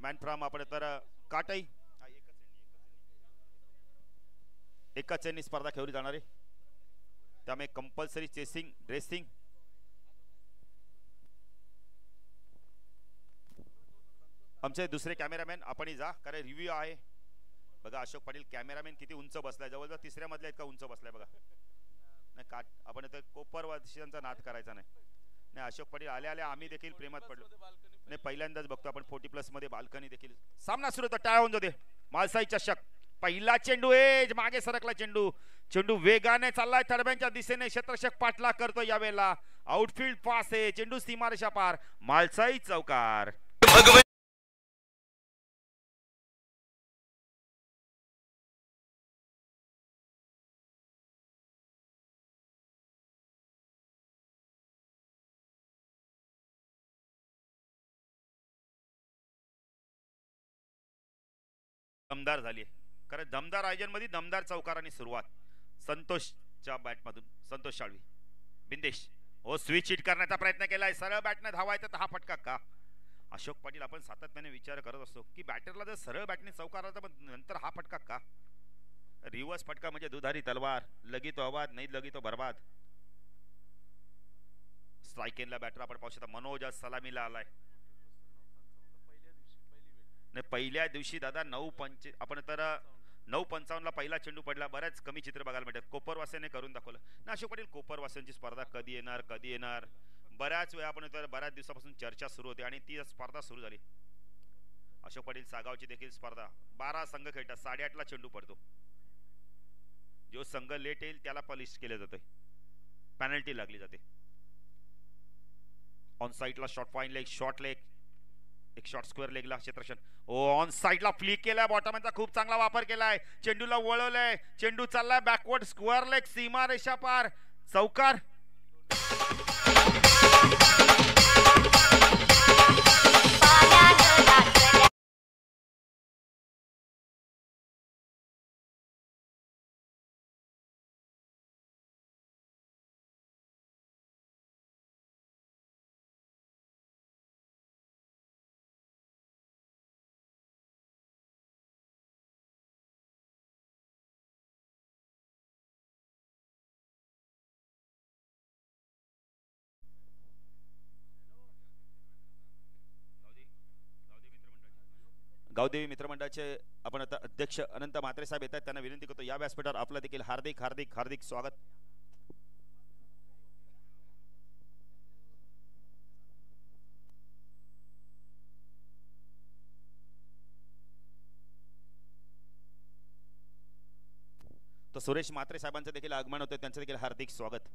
Man from आपण तर काटाई एकाच चेननी स्पर्धा खेळली जाणार आहे. त्यामुळे कंपल्सरी चेसिंग ड्रेसिंग. आमचे दुसरे कॅमेरामॅन आपण जा कारण रिव्ह्यू आहे बघा. अशोक पाटील कॅमेरामॅन किती उंच बसलाय, जवळजवळ तिसऱ्या मधल्या इतका उंच बसलाय बघा. नाही काट आपण तर कोपर वाशियांचा नाद करायचा नाही. नाही अशोक पाटील आले आले आम्ही देखील प्रेमात पडलो. नाही पहिल्यांदाच बघतो आपण 40+ मध्ये बाल्कनी देखील. सामना सुरू होता, टाळा होऊन जाते. मालसाई चषक पहिला चेंडू एज मागे सरकला चेंडू. चेंडू वेगाने चाललाय तडब्यांच्या दिशेने. क्षेत्ररक्षक पाठला करतो यावेळेला. आउटफील्ड पास आहे, चेंडू सीमारेषा पार. मालसाई चौकार. दमदार झाली कारण दमदार आयोजन मध्ये दमदार चौकारांनी सुरुवात. संतोषच्या बॅट मधून संतोष शाळवी. बिंदेश हो स्विच हिट करण्याचा प्रयत्न केलाय. सरळ बॅटने धावायचं तर हा फटका का. अशोक पाटील आपण सातत्याने विचार करत असतो की बॅटरला जर सरळ बॅटने चौकार आला तर नंतर हा फटका का. रिव्हर्स फटका म्हणजे दुधारी तलवार. लगी तो आवाज नाही लगी तो बर्बाद. स्ट्राईकेनला बॅटर आपण पाहू शकता. मनोज आज सलामीला आलाय. नाही पहिल्या दिवशी दादा 9:55 आपण तर 9:55 पहिला चेंडू पडला. बऱ्याच कमी चित्र बघायला मिळतात. कोपरवासेने करून दाखवलं ना. अशोक पाटील कोपरवासेंची स्पर्धा कधी येणार कधी येणार बऱ्याच वेळा आपण तर बऱ्याच दिवसापासून चर्चा सुरू होती आणि ती स्पर्धा सुरू झाली. अशोक पाटील सागावची देखील स्पर्धा. 12 संघ खेळतात. 8:30ला चेंडू पडतो. जो संघ लेट येईल त्याला पॉलिश केले जाते, पेनल्टी लागली जाते. ऑन साइडला short fine leg short leg एक शॉर्ट स्क्वेअर लेगला क्षेत्ररक्षण. ऑन साइडला फ्लिक केलाय. बॉटमचा खूप चांगला वापर केलाय. चेंडूला वळवलंय. चेंडू चाललाय बॅकवर्ड स्क्वेअर लेग सीमारेषा पार. चौकार. गावदेवी मित्रमंडळाचे आपण आता अध्यक्ष अनंत म्हात्रे साहेब येतात. त्यांना विनंती करतो या व्यासपीठावर आपलं देखील हार्दिक हार्दिक हार्दिक स्वागत. तो सुरेश म्हात्रे साहेबांचं देखील आगमन होतं. त्यांचं देखील हार्दिक स्वागत.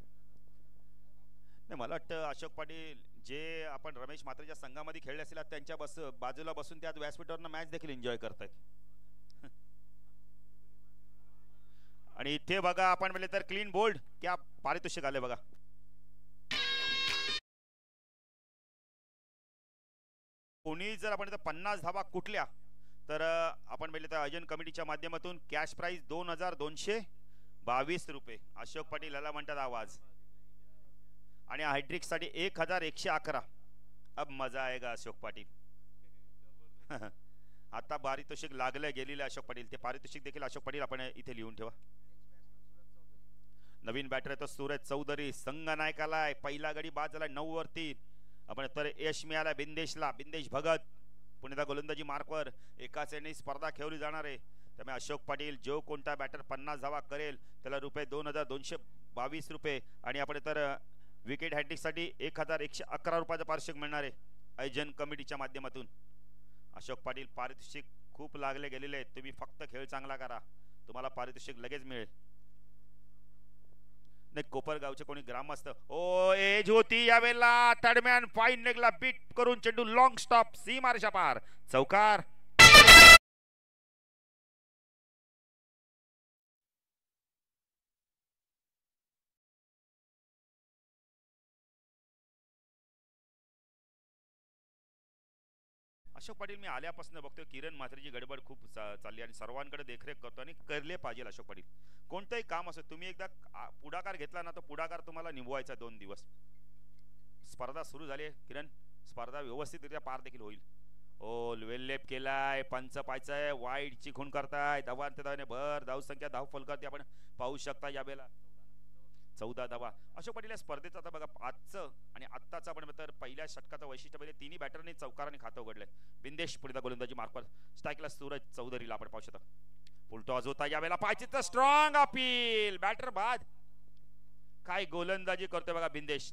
नाही मला वाटतं अशोक पाटील जे आपण रमेश म्हात्रेच्या संघामध्ये खेळले असतील त्यांच्या बाजूला बसून त्या व्यासपीठावर मॅच देखील एन्जॉय करतायत. आणि इथे बघा आपण म्हणले तर क्लीन बोल्ड क्या पारितोषिक आले बघा. कोणी जर आपण 50 धावा कुठल्या तर आपण म्हणले तर आयोजन कमिटीच्या माध्यमातून कॅश प्राइस 2222 रुपये. अशोक पाटील याला म्हणतात आवाज. आणि हायड्रिक साठी 1111. अब मजा आएगा अशोक पाटील. आता पारितोषिक लागले गेलेले अशोक पाटील. ते पारितोषिक देखील अशोक पाटील आपण इथे लिहून ठेवा. नवीन बॅटर आहे तो सूरज चौधरी. संघ नायकाला पहिला गडी बाद झाला 9 वरती. आपण तर यश मिळाला बिंदेशला. बिंदेश भगत पुण्याचा गोलंदाजी मार्कवर एकाच वेळी स्पर्धा खेळली जाणार आहे. त्यामुळे अशोक पाटील जो कोणता बॅटर 50 धावा करेल त्याला रुपये 2222 रुपये. आणि आपण तर विकेट हॅट्रिक साठी 1111 रुपयाचं पारितोषिक मिळणार आहे आयोजन कमिटीच्या माध्यमातून. अशोक पाटील पारितोषिक खूप लागले गेलेले आहेत. तुम्ही फक्त खेळ चांगला करा तुम्हाला पारितोषिक लगेच मिळेल. नाही कोपरगावचे कोणी ग्रामस्थ ओ एज होती यावेळेला. तडम्यान फाईन लेगला बीट करून चेंडू लॉंग स्टॉप सीमारेषा पार. चौकार. अशोक पाटील मी आल्यापासून बघतोय किरण म्हात्रेची गडबड खूप चालली आणि सर्वांकडे देखरेख करतो आणि करले पाहिजे अशोक पाटील. कोणतंही काम असो तुम्ही एकदा पुढाकार घेतला ना तो पुढाकार तुम्हाला निभवायचा 2 दिवस. स्पर्धा सुरू झाली किरण. स्पर्धा व्यवस्थितरित्या पार देखील होईल. ओ वेल्लेप केलाय, पंच पायचाय, वाईट चिखून करताय, धावांत धावाने भर धाव संख्या धाव फलकावरती आपण पाहू शकता यावेळेला 14 धावा. अशोक पाटील या स्पर्धेचं आता बघा आजचं आणि आत्ताचं आपण तर पहिल्या षटकाचं वैशिष्ट्य म्हणजे तिन्ही बॅटरनी चौकाराने खातं उघडलंय. बिंदेश पुढे गोलंदाजी मार्कवर स्ट्राईकला सूरज चौधरीला आपण पाहू शकता. फुलटॉस होता यावेळेला, पायचीचं स्ट्रॉंग अपील, बॅटर बाद. काय गोलंदाजी करतोय बघा बिंदेश.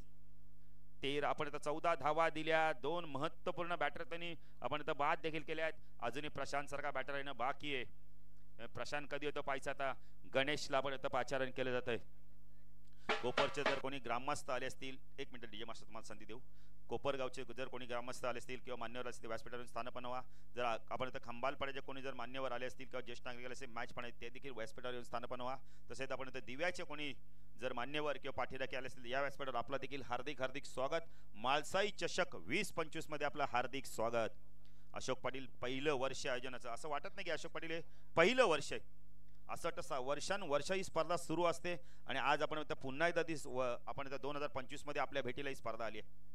13 आपण आता 14 धावा दिल्या, 2 महत्वपूर्ण बॅटर त्यांनी आपण आता बाद देखील केल्या आहेत. अजूनही प्रशांत सारखा बॅटर येणं बाकी आहे. प्रशांत कधी होतो पाहायचं, आता गणेशला आपण आता पाचारण केलं जात आहे. कोपरचे जर कोणी ग्रामस्थ आले असतील, एक मिनिट डीजे मास्टर तुम्हाला संधी देऊ. कोपरगावचे जर कोणी ग्रामस्थ आले असतील किंवा मान्यवर असतील व्यासपीठावरून स्थानपन्न व्हा. जर आपण इथं खंबालपाड्याचे कोणी जर मान्यवर आले असतील किंवा ज्येष्ठ नागरिक असेल मॅच पण ते देखील व्यासपीठावर येऊन स्थानपन्न व्हा. तसेच आपण इथं दिव्याचे कोणी जर मान्यवर किंवा पाठीराखे आले असतील या व्यासपीठावर आपलं देखील हार्दिक हार्दिक स्वागत. माळसाई चषक 2025 मध्ये आपलं हार्दिक स्वागत. अशोक पाटील पहिलं वर्ष आयोजनाचं, असं वाटत नाही की अशोक पाटील हे पहिलं वर्ष आहे. असं तसं वर्षानुवर्ष ही स्पर्धा सुरू असते आणि आज आपण पुन्हा एकदा आपण 2025 मध्ये आपल्या भेटीला ही स्पर्धा आली आहे.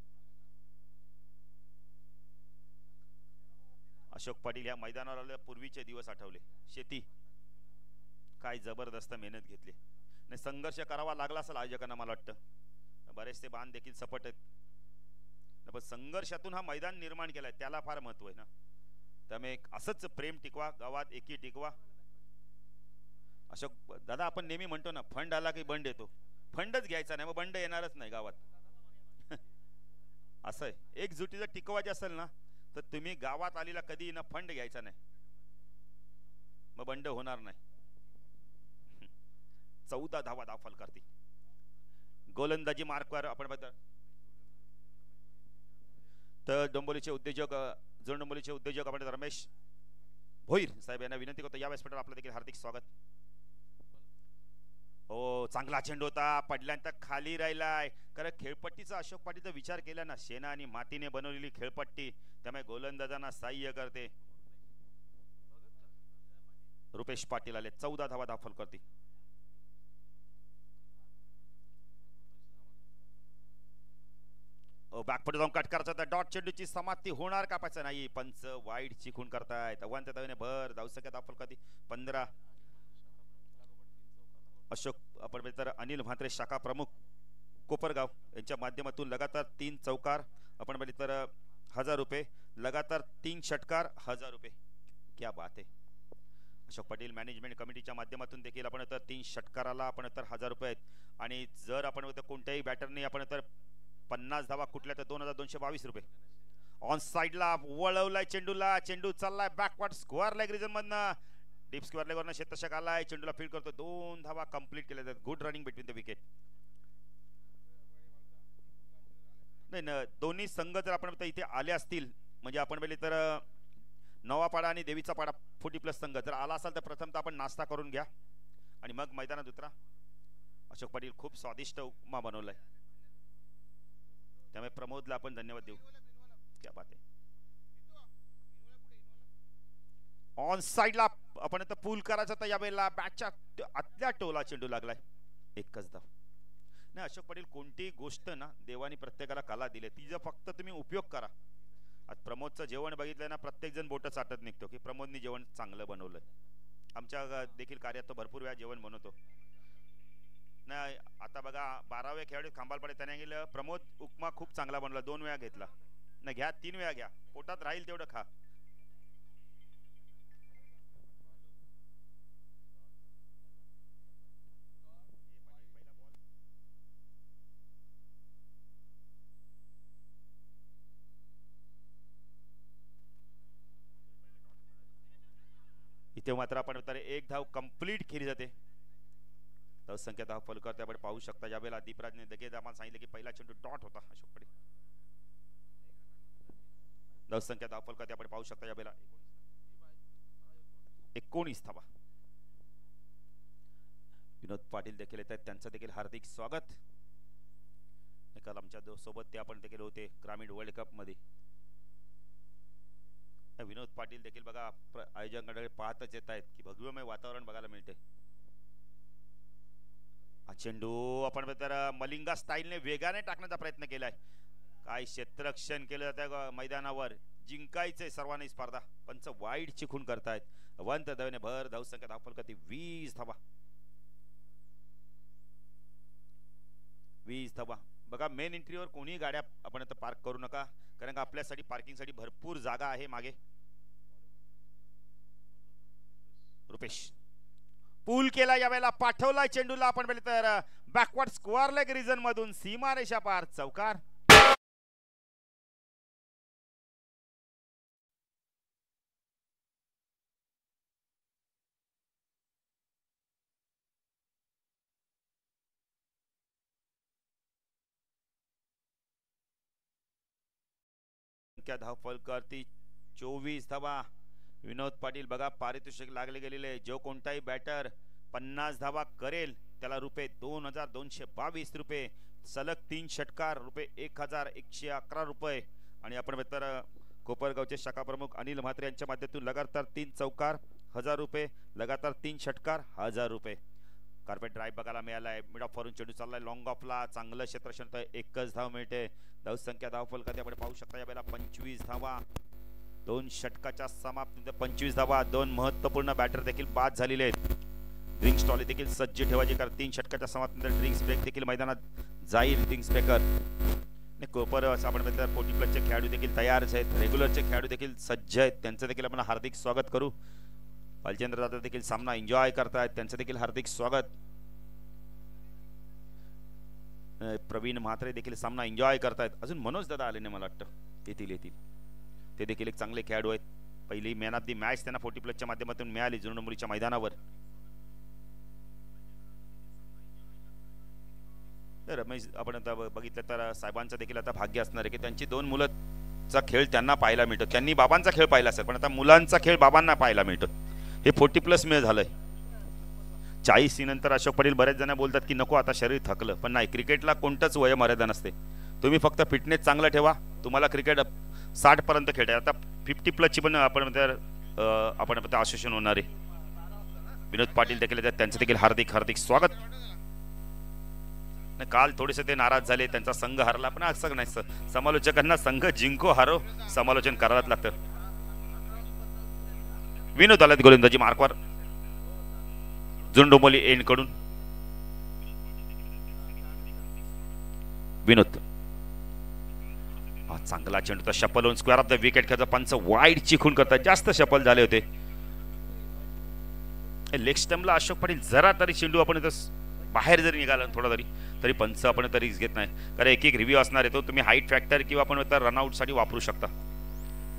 अशोक पाटील या मैदानावर आले पूर्वीचे दिवस आठवले. शेती काय जबरदस्त मेहनत घेतली आणि संघर्ष करावा लागला असेल आयोजकांना, मला वाटतं बरेचसे बांध देखील सपट आहेत पण संघर्षातून हा मैदान निर्माण केलाय त्याला फार महत्व आहे ना. त्यामुळे असंच प्रेम टिकवा, गावात एकी टिकवा. अशोक दादा आपण नेहमी म्हणतो ना, फंड आला की बंड येतो. फंडच घ्यायचा नाही मग बंड येणारच नाही गावात. असं आहे, एक जुटी जर टिकवायची असेल ना तर तुम्ही गावात आलेला कधी ना फंड घ्यायचा नाही, मग बंड होणार नाही. 14 धावा दाखल करते. गोलंदाजी मार्कवर आपण बघतो तर डोंबोलीचे उद्योजक डोंबोलीचे उद्योजक आपण रमेश भोईर साहेब यांना विनंती करतो या व्यासपीठावर आपलं देखील हार्दिक स्वागत. हो चांगला चेंडू होता, पडल्यानंतर खाली राहिलाय. कारण खेळपट्टीचा अशोक पाटीलचा विचार केला ना, शेणा आणि मातीने बनवलेली खेळपट्टी त्यामुळे गोलंदाजांना सहाय्य करते. रुपेश पाटील आले, 14 धावा दाखल करते. बॅकफुट जाऊन कट करायचा तर डॉट चेंडूची समाप्ती होणार का पाहिजे नाही. पंच वाईट चिखून करतायत. अव्वान त्या भर धाव संख्या दाखल करते 15. अशोक आपण तर अनिल म्हात्रे शाखा प्रमुख कोपरगाव यांच्या माध्यमातून लगातार 3 चौकार आपण बघितलं तर 1000 रुपये, लगातार 3 षटकार 1000 रुपये. क्या बात आहे. अशोक पाटील मॅनेजमेंट कमिटीच्या माध्यमातून देखील आपण तर 3 षटकाराला आपण तर 1000 रुपये आहेत आणि जर आपण कोणत्याही बॅटरने आपण तर 50 धावा कुठल्या तर 2222 रुपये. ऑन साइडला वळवलाय चेंडूला, चेंडू चाललाय बॅकवर्ड स्क्वेअर लेग रिजन मधनं डीप स्क्वेअर लेग वरनं शेतशक आलाय, चेंडूला फील्ड करतो. 2 धावा कंप्लीट केल्या जातात. Good running between the wicket. नाही दोन्ही संघ जर आपण इथे आले असतील म्हणजे आपण पहिले तर नवापाडा आणि देवीचा पाडा 40+ संघ जर आला असाल तर प्रथम तर आपण नाश्ता करून घ्या आणि मग मैदानात उतरा. अशोक पाटील खूप स्वादिष्ट उपमा बनवलाय त्यामुळे प्रमोदला आपण धन्यवाद देऊ. क्या बात आहे. ऑन साइडला आपण आता पूल करायचा तर यावेळेला बॅटच्या आतल्या टोला चेंडू लागलाय. एकच धाव. नाही अशोक पाटील कोणतीही गोष्ट ना देवानी प्रत्येकाला कला दिली, तिचा फक्त तुम्ही उपयोग करा. आज प्रमोदचं जेवण बघितलं ना प्रत्येक जण बोट चाटत निघतो की प्रमोदनी जेवण चांगलं बनवलंय. आमच्या देखील कार्यात तो भरपूर वेळा जेवण बनवतो. नाही आता बघा 12व्या खेळाडू खांबालपाडे त्याने गेलं प्रमोद उपमा खूप चांगला बनवला, 2 वेळा घेतला. नाही घ्या 3 वेळा घ्या, पोटात राहील तेवढं खा. इथे मात्र आपण एक धाव कंप्लीट केली जाते. धाव संख्या 10 फलकर आपण पाहू शकता. यावेळेला दीपराजने देखील आम्हाला सांगितलं की पहिला चेंडू डॉट होता अशोक पाटील. धाव संख्या 10 फलकर आपण पाहू शकता. यावेळेला 19 धावा. विनोद पाटील देखील येत आहेत, त्यांचं देखील हार्दिक स्वागत. काल आमच्या सोबत ते आपण देखील होते ग्रामीण वर्ल्ड कप मध्ये. विनोद पाटील देखील बघा आयोजकांकडे पाहतच येत आहेत की भगवमय वातावरण बघायला मिळते. हा चेंडू आपण तर मलिंगा स्टाईलने वेगाने टाकण्याचा प्रयत्न केलाय. काय क्षेत्ररक्षण केलं जातं मैदानावर. जिंकायचंय सर्वांनी स्पर्धा. पंच वाईट चिखून करतायत. वंत धावेने भर धावसंख्या धावफल करते 20 धावा. 20 धावा. बघा मेन एंट्रीवर कोणी गाड्या आपण आता पार्क करू नका, कारण का आपल्यासाठी पार्किंगसाठी भरपूर जागा आहे मागे. रुपेश पूल केला, यावेळेला पाठवलाय चेंडूला आपण पहिले तर बॅकवर्ड स्क्वेअर लेग रिजन मधून सीमारेषा पार चौकार. धावफल करती 24 धावा. विनोद पाटील बघा पारितोषिक लागले गेलेले. जो कोणताही बॅटर 50 धावा करेल त्याला रुपये 2222 रुपये. सलग 3 षटकार रुपये 1111 रुपये. आणि आपण तर कोपरगावचे शाखा प्रमुख अनिल म्हात्रे यांच्या माध्यमातून लगातार 3 चौकार 1000 रुपये, लगातार 3 षटकार 1000 रुपये. कार्पेट ड्राईव्ह बघायला मिळालाय. मिड ऑफ वरून चेंडू चाललाय लॉंग ऑफला. चांगलं क्षेत्रक्षण, एकच धाव मिळते. धावसंख्या धावफल खाते आपण पाहू शकता यावेळेला 25 धावा. 2 षटकाच्या समाप्तीनंतर 25 धावा. 2 महत्त्वपूर्ण बॅटर देखील बाद झालेले आहेत. ड्रिंक्स ट्रॉली देखील सज्ज ठेवायची, कारण 3 षटकाच्या समाप्तीनंतर ड्रिंक्स ब्रेक देखील मैदानात जाईल. ड्रिंक्स ब्रेकर कोपर आपण म्हणतात 40+ चे खेळाडू देखील तयारच आहेत. रेग्युलरचे खेळाडू देखील सज्ज आहेत, त्यांचं देखील आपण हार्दिक स्वागत करू. बालचंद्र दादा देखील सामना एन्जॉय करतायत, त्यांचं देखील हार्दिक स्वागत. प्रवीण म्हात्रे देखील सामना एन्जॉय करतायत. अजून मनोज दादा आले नाही, मला वाटतं येतील. ते देखील एक चांगले खेळाडू आहेत. पहिली मॅन ऑफ दी मॅच त्यांना 40+ च्या माध्यमातून मिळाली जुनमुलीच्या मैदानावर. रमेश आपण आता बघितलं तर साहेबांचं देखील आता भाग्य असणार आहे की त्यांची 2 मुलांचा खेळ त्यांना पाहायला मिळतो. त्यांनी बाबांचा खेळ पाहिला असेल, पण आता मुलांचा खेळ बाबांना पाहायला मिळतो. हे 40+ मेळ झालंय. 40 नंतर अशोक पाटील बरेच जण बोलतात की नको आता शरीर थकलं, पण नाही, क्रिकेटला कोणतंच वय मर्यादा नसते. तुम्ही फक्त फिटनेस चांगला ठेवा, तुम्हाला क्रिकेट 60 पर्यंत खेळता. आता 50+ ची पण आपण असोसिएशन होणार आहे. विनोद पाटील देखील त्यांचं देखील हार्दिक स्वागत. काल थोडेसे ते नाराज झाले, त्यांचा संघ हरला, पण असं नाही, समालोचकांना संघ जिंको हारो समालोचन करायलाच लागतं. विनोद आलात गोलंदाजी मार्कवर जुंडोमोली एंड कडून. विनोद चांगला चेंडू तर शपल होऊन स्क्वेअर ऑफ द विकेट खेळता. पंच वाईड चिखून करतात, जास्त शपल झाले होते. लेग स्टम्पला अशोक पाटील जरा तरी चेंडू आपण बाहेर जरी निघाला थोडा तरी पंच आपण तरी घेत नाही, कारण एक रिव्ह्यू असणार आहे तो तुम्ही हाईट फॅक्टर किंवा आपण रनआउट साठी वापरू शकता.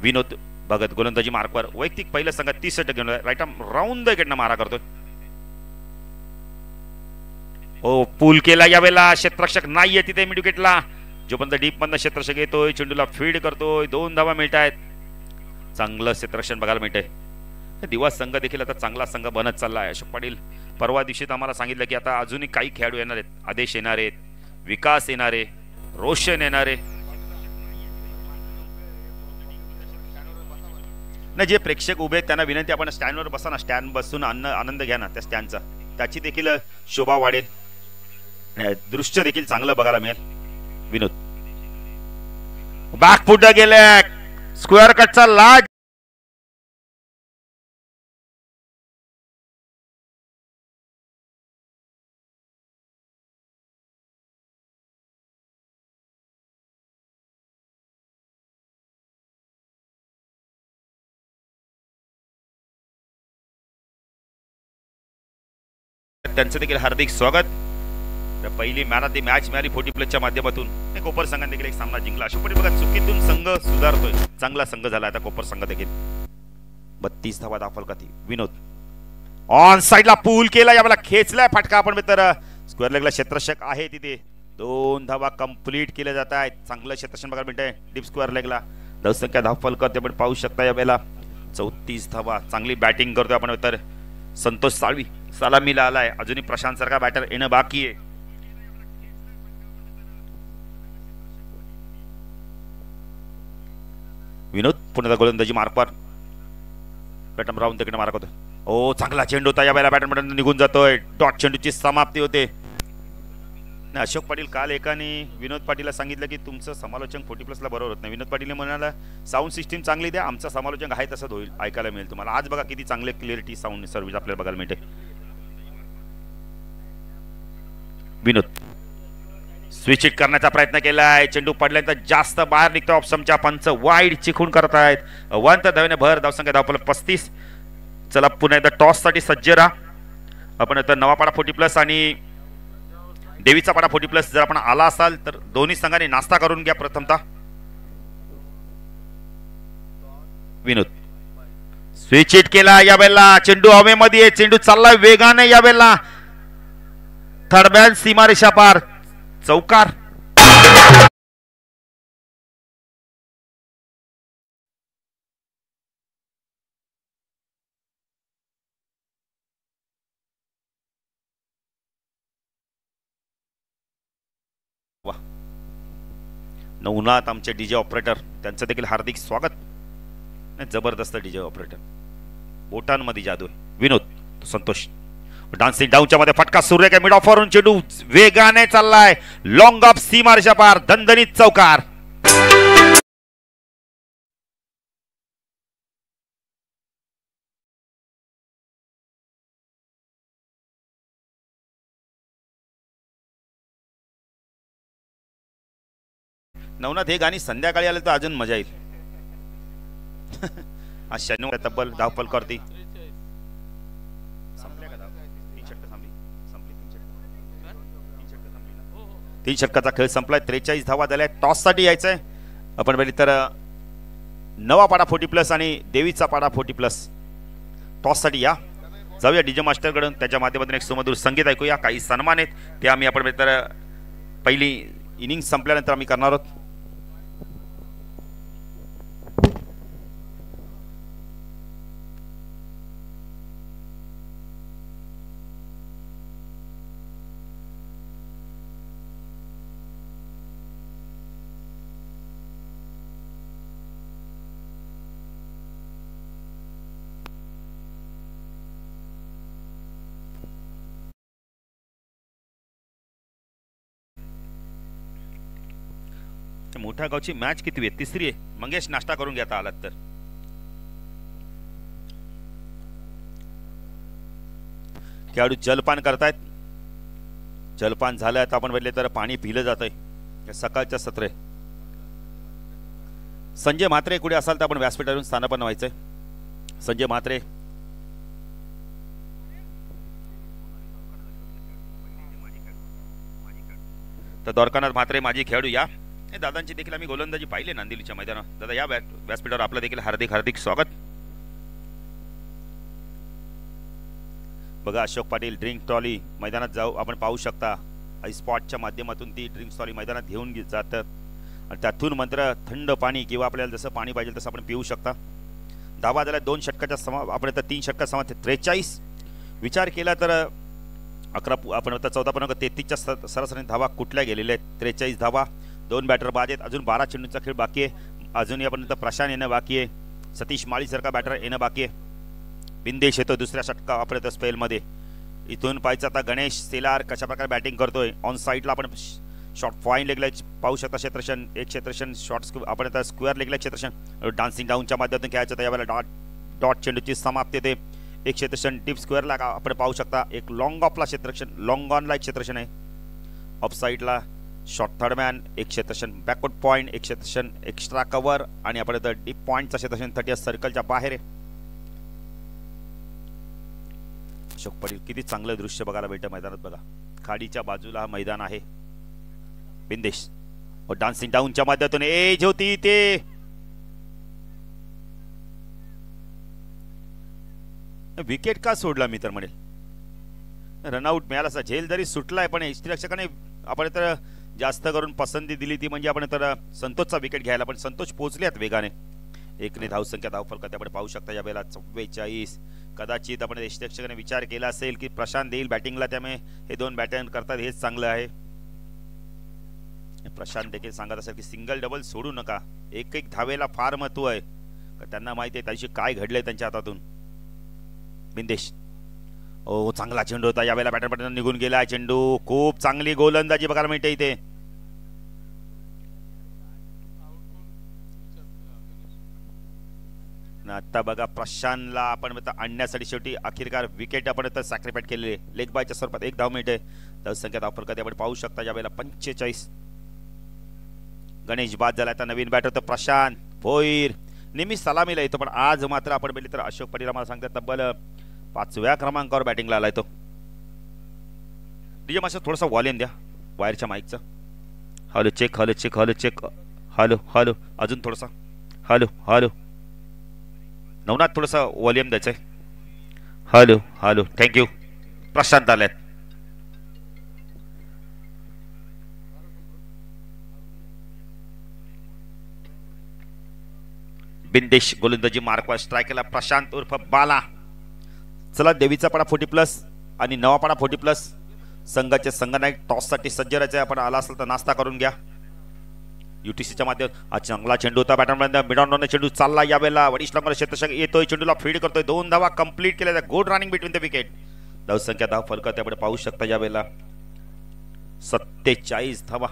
विनोद भगत गोलंदाजी मार्कवर वैयक्तिक पहिल्या संघात 30 षटक घेऊन राईट आर्म राऊंड द विकेटनं मारा करतोय. ओ पूल केला, यावेळेला क्षेत्ररक्षक नाहीये तिथे मिड विकेटला. जोपर्यंत डीप मधनं क्षेत्ररक्षक येतोय, चेंडूला फीड करतोय. 2 धावा मिळत आहेत. चांगलं क्षेत्ररक्षण बघायला मिळतंय. दिवस संघ देखील आता चांगला संघ बनत चालला आहे. अशोक पाटील परवा दिवशी आम्हाला सांगितलं की आता अजूनही काही खेळाडू येणार आहेत. आदेश येणार आहेत, विकास येणार आहे, रोशन येणार आहे. ना जे प्रेक्षक उभे आहेत त्यांना विनंती, आपण स्टँडवर बसा ना, स्टँड बसून आनंद घ्या ना त्या स्टँडचा, त्याची देखील शोभा वाढेल, दृश्य देखील चांगलं बघायला मिळेल. विनोद बॅक फुट गेले, स्क्वेअर कटचा लाज. त्यांचं देखील हार्दिक स्वागत. पहिली मॅन ऑफ द मॅच मिळाली 40+ च्या माध्यमातून. कोपर संघाने देखील एक सामना जिंकला. अशोक पाटील बघा चुकीतून संघ सुधारतोय, चांगला संघ झाला आता कोपर संघ देखील. 32 धावा दाखल करते. विनोद ऑन साइडला पूल केला, यावेळेला खेचलाय फटका आपण तर स्क्वेअर लेगला क्षेत्ररक्षक आहे तिथे. 2 धावा कंप्लीट केल्या जात आहेत. चांगलं क्षेत्ररक्षण बघायला मिळतंय डीप स्क्वेअर लेगला. धावसंख्या धावफल करते आपण पाहू शकता यावेळेला 34 धावा. चांगली बॅटिंग करतोय आपण तर संतोष साळवी सलामीला आलाय. अजूनही प्रशांत सारखा बॅटर येणं बाकी आहे. विनोद पुन्हा गोलंदाजी मार्कवर बॅटम राऊंड तिकडे मारक होतो. ओ चांगला चेंडू होता, यावेळेला बॅटमॅन निघून जातोय. डॉट चेंडूची समाप्ती होते. नाही, अशोक पाटील काल एकाने विनोद पाटीलला सांगितलं की तुमचं समालोचन 40+ ला बरोबर होत नाही. विनोद पाटील म्हणाला साऊंड सिस्टीम चांगली द्या, आमचं समालोचन आहे तसंच होईल, ऐकायला मिळेल तुम्हाला. आज बघा किती चांगले क्लिअरिटी साऊंड सर्व्हिस आपल्याला बघायला मिळते. विनोद स्विच हिट करण्याचा प्रयत्न केलाय, चेंडू पडल्यानंतर जास्त बाहेर निघतो ऑप्शनच्या, पंच वाईड चिखून करत आहेत. अवंत धावेने भर, धावसंख्या धावपल 35. चला पुन्हा एकदा टॉस साठी सज्ज राहा. आपण आता नवापाडा 40+ आणि देवीचा पाडा 40+ जर आपण आला असाल तर दोन्ही संघाने नाश्ता करून घ्या प्रथमतः. विनोद स्विच हिट केला, यावेळेला चेंडू हवेमध्ये, चेंडू चालला वेगाने, यावेळेला थर्डमॅन सीमारेषा पार, चौकार. नवनाथ आमचे डीजे ऑपरेटर, त्यांचं देखील हार्दिक स्वागत. जबरदस्त डीजे ऑपरेटर, बोटांमध्ये जादू आहे. विनोद संतोष डान्सिंग डाऊनच्या मध्ये फटका, सूर्य काय मिड ऑफ वरून चेंडू वेगाने चाललाय, लॉंग ऑफ सीमारेषा पार, दणदणीत चौकार. नवनाथ हे गाणी संध्याकाळी आले तर अजून मजा येईल. आज शनिवार तब्बल धावपल करती. तीन षटकाचा खेळ संपलाय, 43 धावा झाल्या. टॉस साठी यायचंय आपण पहिली तर नवापाडा 40+ आणि देवीचा पाडा 40+. टॉस साठी या, जाऊया डीजे मास्टर कडून, त्याच्या माध्यमातून एक सुमधुर संगीत ऐकूया. काही सन्मान आहेत ते आम्ही आपण तर पहिली इनिंग संपल्यानंतर आम्ही करणार आहोत. मोठ्या गावची मॅच किती आहे? तिसरी आहे. मंगेश नाश्ता करून घेता आलात तर. खेळाडू जलपान करतायत. जलपान झालं तर आपण बघितले तर पाणी पिलं जात आहे. सकाळचं सत्र आहे. संजय म्हात्रे कुठे असाल तर आपण व्यासपीठावरून स्थानापन्न व्हायचंय. संजय म्हात्रे, तर द्वारकानाथ म्हात्रे माझी खेळाडू या. दादांची देखील आम्ही गोलंदाजी पाहिले नांदिवलीच्या मैदानात. दादा या व्यासपीठावर आपलं देखील हार्दिक हार्दिक स्वागत. बघा अशोक पाटील ड्रिंक ट्रॉली मैदानात जाऊ आपण पाहू शकता. आई स्पॉटच्या माध्यमातून ती ड्रिंक ट्रॉली मैदानात घेऊन जातात आणि त्यातून मात्र थंड पाणी किंवा आपल्याला जसं पाणी पाहिजे तसं आपण पिऊ शकता. धावा झाल्या 2 षटकाच्या आपण आता 3 षटका समा 43. विचार केला तर 11 आपण आता 14.33च्या सरासरी धावा कुठल्या गेलेल्या आहेत. 43 धावा, 2 बॅटर बाद आहेत. अजून 12 चेंडूचा खेळ बाकी आहे. अजूनही आपण प्रशांत येणं बाकी आहे. सतीश माळी सारखा बॅटर येणं बाकी आहे. बिंदेश येतो दुसऱ्या षटका आपण स्पेल मध्ये. इथून पाहायचं आता गणेश सेलार कशा प्रकारे बॅटिंग करतोय. ऑन साईडला आपण शॉर्ट पॉईंट लेगला पाहू शकता. क्षेत्रक्षण एक क्षेत्रक्षण शॉर्ट आपण आता स्क्वेअर लेगला क्षेत्रक्षण डान्सिंग डाऊनच्या माध्यमातून खेळायचं. तर यावेळेला डॉट चेंडूची समाप्ती येते. एक क्षेत्रक्षण डीप स्क्वेअरला आपण पाहू शकता. एक लॉंग ऑफला क्षेत्रक्षण, लॉंग ऑनला एक क्षेत्रक्षण आहे. ऑफ साईडला शॉर्ट थर्डमॅन एक क्षेत्रक्षण, बॅकवर्ड पॉईंट एक क्षेत्रक्षण, एक्स्ट्रा कव्हर आणि आपण डीप पॉईंटचा क्षेत्रक्षण 30 सर्कलच्या बाहेर आहे. अशोक पाटील किती चांगलं दृश्य बघायला भेटतं मैदानात. बघा खाडीच्या बाजूला हा मैदान आहे. बिंदेश डान्सिंग डाऊनच्या माध्यमातून एज होती ते विकेट का सोडला मी तर म्हणेल. रनआउट मिळाला असा झेल जरी सुटलाय पण यष्टीरक्षकाने आपण तर जास्त करून पसंती दिली ती म्हणजे आपण तर संतोषचा विकेट घ्यायला. पण संतोष पोहोचलेत वेगाने. एकने धावसंख्या धावफलकात आपण पाहू शकता यावेळेला 44. कदाचित आपण यष्टीरक्षकाने विचार केला असेल की प्रशांत देईल बॅटिंगला, त्यामुळे हे 2 बॅटिंग करतात हेच चांगलं आहे. प्रशांत देखील सांगत असेल की सिंगल डबल सोडू नका. एक एक धावेला फार महत्व आहे. त्यांना माहिती आहे त्याशी काय घडलंय त्यांच्या हातातून. बिंदेश ओ चांगला चेंडू होता यावेळेला बॅटर पटकन निघून गेला चेंडू खूप चांगली गोलंदाजी बघायला मिळते इथे आता बघा प्रशांतला आपण आणण्यासाठी शेवटी अखेरकार विकेट आपण सॅक्रिफाईस केलेले लेग बायच्या स्वरूपात 1 धाव मिळते धावसंख्या धावफलक आपण पाहू शकता यावेळेला 45 गणेश बाद झाला आता नवीन बॅटर तर प्रशांत भोईर नेहमी सलामीला येतो पण आज मात्र आपण बघितलं तर अशोक पटेल मला सांगतात तब्बल 5व्या क्रमांकावर बॅटिंगला आलाय तो डीजे मास्टर थोडासा व्हॉल्यूम द्या वायरच्या माईकचा hello check hello check hello check hello hello अजून थोडासा हॅलो हॅलो नवनाथ थोडासा व्हॉल्यूम द्यायचंय हॅलो हॅलो थँक्यू प्रशांत आल्यात बिंदेश गोलंदाजी मार्कवर स्ट्राईक केला प्रशांत उर्फ बाला चला देवीचा पडा 40+ आणि नवा पडा 40+ संघाचे संघनायक टॉससाठी सज्ज राहायचे आपण आला असेल तर नाश्ता करून घ्या युटीसीच्या माध्यमातून हा चांगला चेंडू होता बॅटरमॅन मिडॉनने चेंडू चालला यावेळेला वडिष्ठांकडे क्षेत्ररक्षक येतोय चेंडूला फीड करतोय 2 धावा कंप्लीट केल्या good running between the wicket धावसंख्या धाव फलक त्याकडे पाहू शकता यावेळेला 47 धावा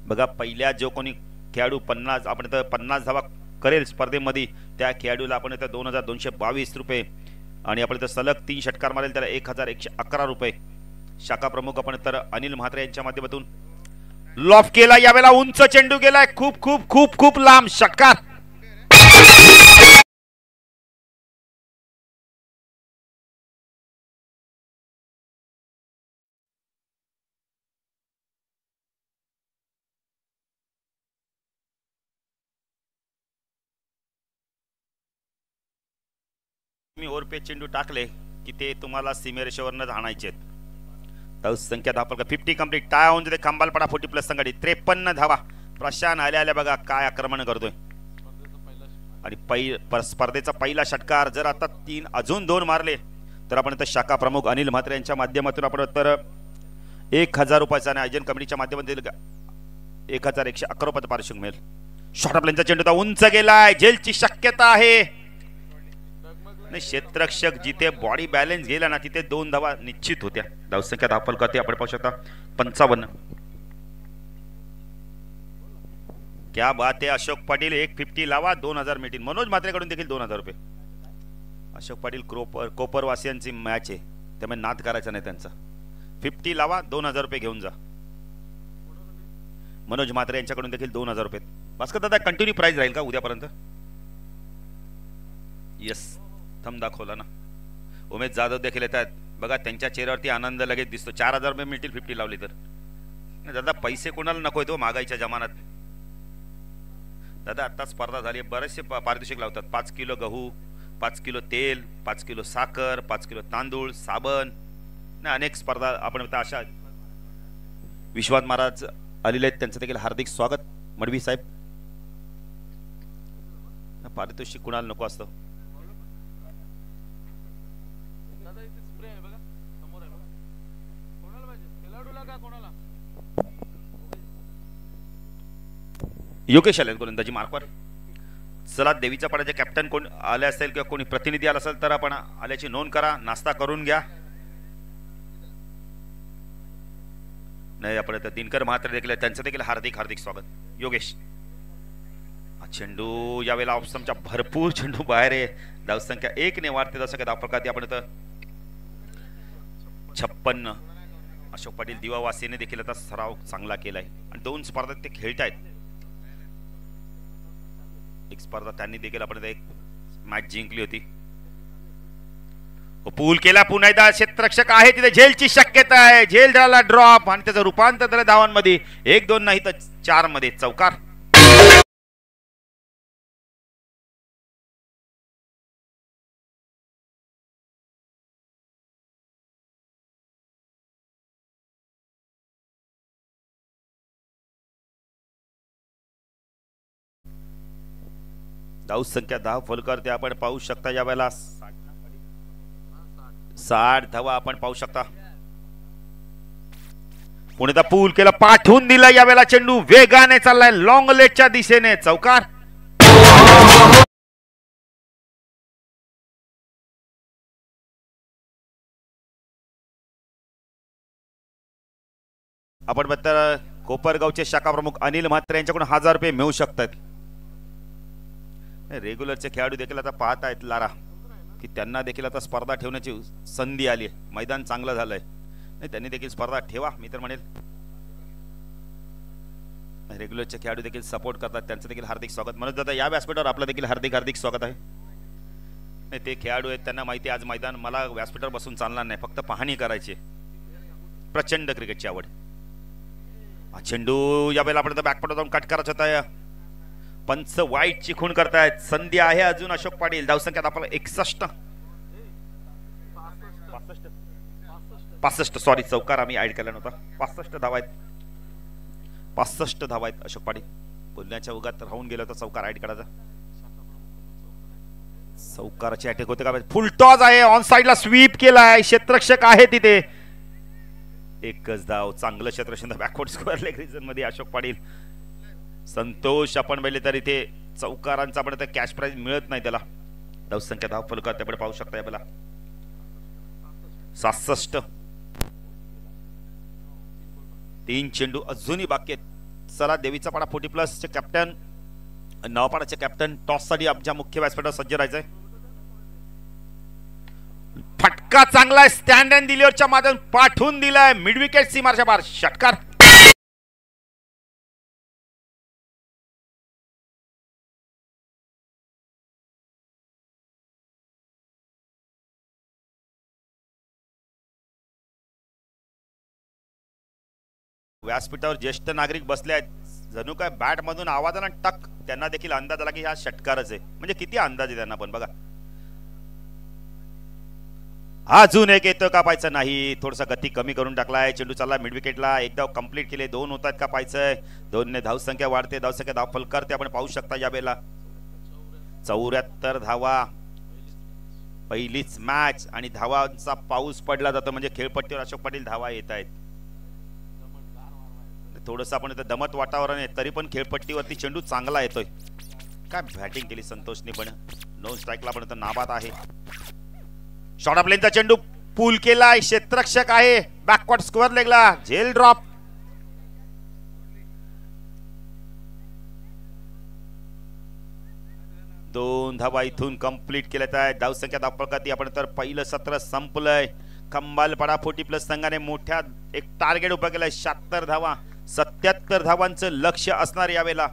बघा पहिल्या जो कोणी खेळाडू 50 आपण तर 50 धावा करेल स्पर्धेमध्ये त्या खेळाडूला आपण इथं 2222 रुपये आणि आपण इथं सलग 3 षटकार मारेल त्याला 1111 रुपये शाखा प्रमुख आपण तर अनिल म्हात्रे यांच्या माध्यमातून लॉफ केला यावेळेला उंच चेंडू गेलाय खूप खूप खूप खूप लांब षटकार मी ओरपे चेंडू टाकले की ते तुम्हाला सीमेरेषेवरनं आणायचे धावसंख्या धाव 50 कंप्लीट टाय होऊन तिथे खंबालपडा 40+ संघटित 53 धावा प्रशांत आल्या बघा काय आक्रमण करतोय आणि स्पर्धेचा पहिला षटकार जर आता 3 अजून 2 मारले तर आपण इथं शाखा प्रमुख अनिल म्हात्रे यांच्या माध्यमातून आपण तर 1000 रुपयाचा आणि आयोजन कमिटीच्या माध्यमातून 1111 रुपयाचा पारितोषिक मिळेल शॉर्ट प्लेनचा चेंडू उंच गेलाय झेलची शक्यता आहे क्षेत्ररक्षक जिथे बॉडी बॅलन्स गेला ना तिथे 2 धावा निश्चित होत्या धावसंख्या धाव फलकात आपण पाहू शकता 55 क्या बात आहे अशोक पाटील 150 लावा 2000 मिळतील मनोज म्हात्रेकडून देखील 2000 रुपये अशोक पाटील कोपर वासियांची मॅच आहे त्यामुळे नाद करायचा नाही त्यांचा 50 लावा 2000 रुपये घेऊन जा मनोज म्हात्रे यांच्याकडून देखील 2000 रुपये भास्कर दादा कंटिन्यू प्राइस राहील का उद्यापर्यंत यस थंब दाखवला ना उमेश जाधव देखील येतात बघा त्यांच्या चेहऱ्यावरती आनंद लगेच दिसतो 4000 रुपये मिळतील 50 लावली तर दादा पैसे कोणाला नको तो महागाईच्या जमान्यात दादा आता स्पर्धा झाली बरेचसे पारितोषिक लावतात 5 किलो गहू 5 किलो तेल 5 किलो साखर 5 किलो तांदूळ साबण ना अनेक स्पर्धा आपण अशा विश्वास महाराज आलेले आहेत त्यांचं देखील हार्दिक स्वागत मडवी साहेब पारितोषिक कुणाला नको असतं योगेश आले गोलंदाजी मार्कवर चला देवीचा पाड्याचे कॅप्टन कोण आले असेल किंवा कोणी प्रतिनिधी आला असेल तर आपण आल्याची नोंद करा नाश्ता करून घ्या नाही आपण दिनकर म्हात्रे देखील त्यांचं देखील हार्दिक हार्दिक स्वागत योगेश चेंडू यावेळेला ऑप्शनच्या भरपूर चेंडू बाहेर आहे धावसंख्या 1 ने वाढते धावसंख्या धाव प्रकार आपण 56 अशोक पाटील दिवावासीने देखील आता सराव चांगला केलाय आणि 2 स्पर्धेत ते खेळतायत एक स्पर्धा त्यांनी देखील आपण एक मॅच जिंकली होती पूल केला पुन्हा एकदा क्षेत्ररक्षक आहे तिथे झेलची शक्यता आहे झेल झाला ड्रॉप आणि त्याचं रूपांतर झालं धावांमध्ये 1-2 नाही तर 4 मध्ये चौकार धावसंख्या धाव फलकावरती आपण पाहू शकता यावेळेला 60 धावा आपण पाहू शकता पुणेचा पूल केला पाठवून दिला यावेळेला चेंडू वेगाने चाललाय लॉंग लेटच्या दिशेने चौकार आपण बघता कोपरगावचे शाखा प्रमुख अनिल म्हात्रे यांच्याकडून 1000 रुपये मिळू शकतात. रेग्युलरचे खेळाडू देखील आता पाहत आहेत लारा की त्यांना देखील आता स्पर्धा ठेवण्याची संधी आली आहे. मैदान चांगलं झालंय, नाही त्यांनी देखील स्पर्धा ठेवा. मी तर म्हणेल रेग्युलरचे खेळाडू देखील सपोर्ट करतात, त्यांचं देखील हार्दिक स्वागत. म्हणत दादा या व्यासपीठावर आपलं देखील हार्दिक हार्दिक स्वागत आहे. नाही ते खेळाडू आहेत, त्यांना माहिती आज मैदान मला व्यासपीठावर बसून चालणार नाही, फक्त पाहणी करायची. प्रचंड क्रिकेटची आवड. चेंडू या वेळेला आपण बॅकपॉट जाऊन कट करायचा होता. पंच वाईट चिखून करतायत. संधी आहे अजून. अशोक पाटील धावसंख्यात आपल्याला 65 सॉरी चौकार आम्ही ऍड केला नव्हता. 65 धावा आहेत. 65 धावा आहेत. अशोक पाटील बोलण्याच्या उगात राहून गेलं तर चौकार ऍड करायचा. चौकाराची अटॅक होते का? फुलटॉस आहे. ऑन साइडला स्वीप केलाय. क्षेत्ररक्षक आहे तिथे. एकच धाव. चांगलं क्षेत्ररक्षण बॅकवर्ड स्क्वेअर लेग रिजन मध्ये अशोक पाटील. संतोष आपण पाहिले तर इथे चौकारांचा आपण कॅश प्राइज मिळत नाही त्याला. धावसंख्या धाव फलकात त्याकडे पाहू शकता याला 67. 3 चेंडू अजूनही बाकी आहेत. चला देवीचा पाडा 40+ चे कॅप्टन नवापाडाचे कॅप्टन टॉस साठी आमच्या मुख्य व्यासपीठावर सज्ज राहायचंय. फटका चांगला आहे. स्टँड अँड डिलिव्हरच्या माध्यम पाठवून दिलाय. मिड विकेट सीमारच्या बाहेर षटकार. व्यासपीठावर ज्येष्ठ नागरिक बसले आहेत. जणू काय बॅट मधून आवाज आला टक, त्यांना देखील अंदाज आला की हा षटकारच आहे. म्हणजे किती अंदाज आहे त्यांना पण बघा. अजून एक येतो का पाहायचं नाही. थोडासा गती कमी करून टाकलाय. चेंडू चालला मिड विकेटला. एक धाव कंप्लीट केले. 2 होतात का पाहायचंय. 2 ने धावसंख्या वाढते. धावसंख्या धाव फलक ते आपण पाहू शकता या वेळेला 74 धावा. पहिलीच मॅच आणि धावांचा पाऊस पडला जातो म्हणजे खेळपट्टीवर अशोक पाटील धावा येत आहेत. थोडंसं आपण इथं दमट वातावरण आहे तरी पण खेळपट्टीवरती चेंडू चांगला येतोय. काय बॅटिंग केली संतोषने पण. नो स्ट्राईकला पण नाबाद आहे. शॉर्ट ऑफ लेनचा चेंडू पूल केलाय. क्षेत्ररक्षक आहे. बॅकवर्ड स्क्वेअर लेगला झेल ड्रॉप. दोन धावा इथून कंप्लीट केल्यात आहेत. धावसंख्या धावपळकाती आपण तर पहिलं सत्र संपलंय. खंबालपाडा 40+ संघाने मोठ्या एक टार्गेट उभं केलंय. 76 धावा. 77 धावांचं लक्ष असणार यावेळेला.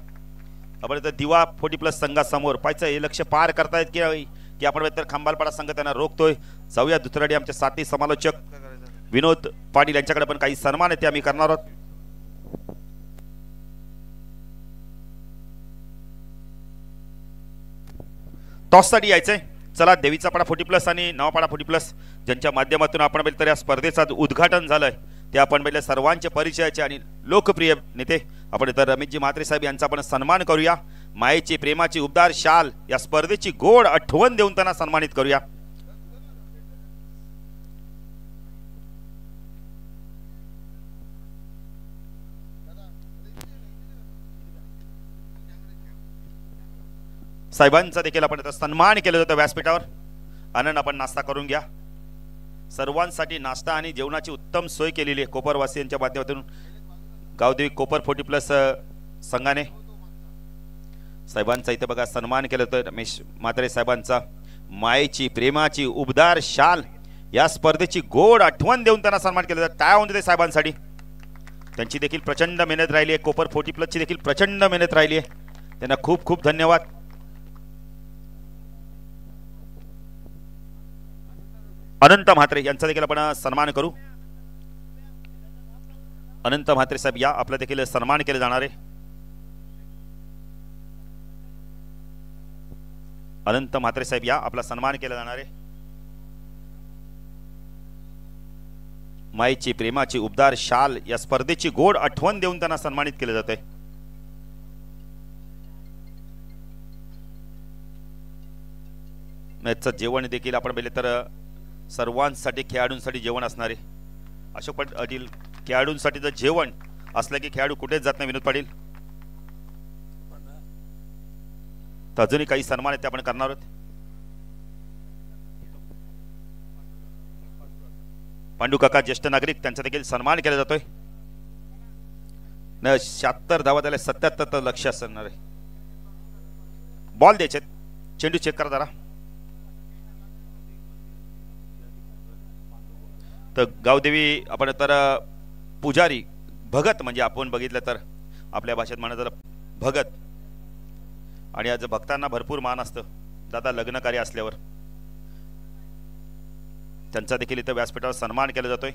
आपण तर दिवा 40+ संघासमोर पाहायचं हे लक्ष पार करतायत की आपण तर खंबालपाडा संघ त्यांना रोखतोय. जाऊया दुसऱ्यासाठी आमचे साथी समालोचक विनोद पाटील यांच्याकडे पण काही सन्मान आहे ते आम्ही करणार आहोत. टॉस साठी यायचंय. चला देवीचा पाडा 40+ आणि नवापाडा 40+ ज्यांच्या माध्यमातून आपण बघितलं तर या स्पर्धेचं उद्घाटन झालंय ते आपण बघितलं सर्वांचे परिचयाचे आणि लोकप्रिय नेते आपण तर रमेशजी म्हात्रे साहेब यांचा आपण सन्मान करूया. मायेची प्रेमाची उबदार शाल या स्पर्धेची गोड आठवण देऊन त्यांना सन्मानित करूया. साहेबांचा देखील आपण सन्मान केलं होतं व्यासपीठावर. आनंद आपण नाश्ता करून घ्या. सर्वांसाठी नाश्ता आणि जेवणाची उत्तम सोय केलेली आहे कोपरवासियांच्या माध्यमातून गावदेवी कोपर 40+ संघाने. साहेबांचा इथे बघा सन्मान केलं होतं रमेश म्हात्रे साहेबांचा. मायेची प्रेमाची उबदार शाल या स्पर्धेची गोड आठवण देऊन त्यांना सन्मान केलं जातं. काय होऊन देते साहेबांसाठी. त्यांची देखील प्रचंड मेहनत राहिली आहे. कोपर 40+ ची देखील प्रचंड मेहनत राहिली आहे. त्यांना खूप खूप धन्यवाद. अनंत म्हात्रे यांचा देखील आपण सन्मान करू. अनंत म्हात्रे साहेब या आपला देखील सन्मान केले जाणार आहे. अनंत म्हात्रे साहेब या आपला सन्मान केला जाणार आहे. मायेची प्रेमाची उबदार शाल या स्पर्धेची गोड आठवण देऊन त्यांना सन्मानित केले जाते. मॅचचं जेवण देखील आपण पाहिले तर सर्वांसाठी खेळाडूंसाठी जेवण असणार आहे. अशोक पाटील खेळाडूंसाठी जर जेवण असलं की खेळाडू कुठेच जात नाही. विनोद पाटील तर अजूनही काही सन्मान आहेत ते आपण करणार आहोत. पांडू काका ज्येष्ठ नागरिक त्यांचा देखील सन्मान केला जातोय. न 76 धावा त्याला 77 तर लक्ष असणार आहे. बॉल द्यायचे, चेंडू चेक करा जरा. तर गावदेवी आपण तर पुजारी भगत म्हणजे आपण बघितलं तर आपल्या भाषेत म्हणत झालं भगत. आणि आज भक्तांना भरपूर मान असतं दादा लग्न कार्य असल्यावर. त्यांचा देखील इथं व्यासपीठावर सन्मान केला जातोय.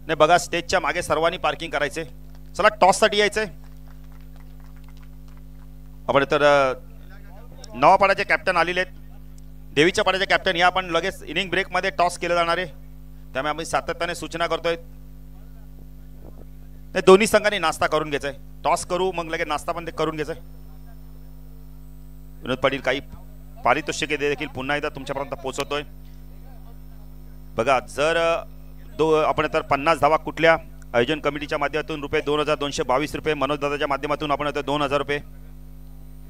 नाही बघा स्टेजच्या मागे सर्वांनी पार्किंग करायचे. चला टॉस साठी यायचंय. आपण तर नवापाड्याचे कॅप्टन आलेले आहेत. देवीच्या पाड्याचे कॅप्टन या आपण लगेच इनिंग ब्रेक मध्ये टॉस केलं जाणार आहे. त्यामुळे आम्ही सातत्याने सूचना करतोय दोन्ही संघांनी नाश्ता करून घ्यायचाय. टॉस करू मग लगेच नाश्ता पण करून घ्यायचाय. विनोद पाटील काही पारितोषिके देखील पुन्हा एकदा तुमच्यापर्यंत पोहोचवतोय. बघा जर आपण तर 50 धावा कुठल्या आयोजन कमिटीच्या माध्यमातून रुपये 2222 रुपये, मनोज दादाच्या माध्यमातून आपण 2000 रुपये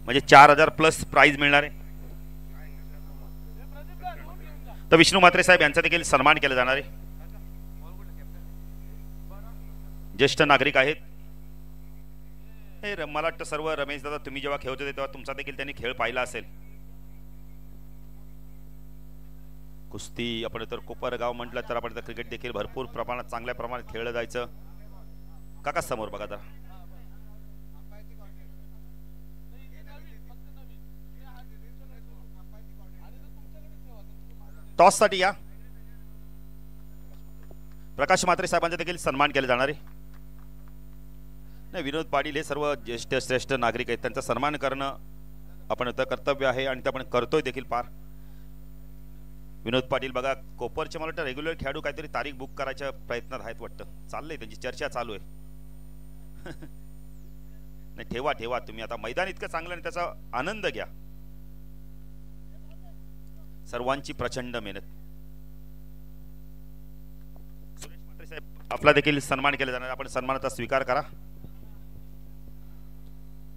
म्हणजे 4000 प्लस प्राइज मिळणार आहे. तर विष्णू म्हात्रे साहेब यांचा देखील सन्मान केला जाणार आहे. ज्येष्ठ नागरिक आहेत. हे मला वाटतं सर्व रमेश दादा तुम्ही जेव्हा खेळत होते तेव्हा तुमचा देखील त्यांनी खेळ पाहिला असेल. कुस्ती आपण तर कोपरगाव म्हटलं तर आपण क्रिकेट देखील भरपूर प्रमाणात चांगल्या प्रमाणात खेळलं जायचं. काका समोर बघा जरा. टॉस साठी या प्रकाश म्हात्रे साहेबांचा देखील सन्मान केला जाणार आहे. नाही विनोद पाटील हे सर्व ज्येष्ठ श्रेष्ठ नागरिक आहेत. त्यांचा सन्मान करणं आपण कर्तव्य आहे आणि ते आपण करतोय देखील पार. विनोद पाटील बघा कोपरचे मला वाटतं रेग्युलर खेळाडू काहीतरी तारीख बुक करायच्या प्रयत्नात आहेत वाटतं. चाललंय त्यांची चर्चा चालू आहे. नाही ठेवा ठेवा तुम्ही आता मैदान इतकं चांगलं आणि त्याचा आनंद घ्या. सर्वांची प्रचंड मेहनत. सुरेश म्हात्रे साहेब आपला देखील सन्मान केला जाणार. आपण सन्मानाचा स्वीकार करा.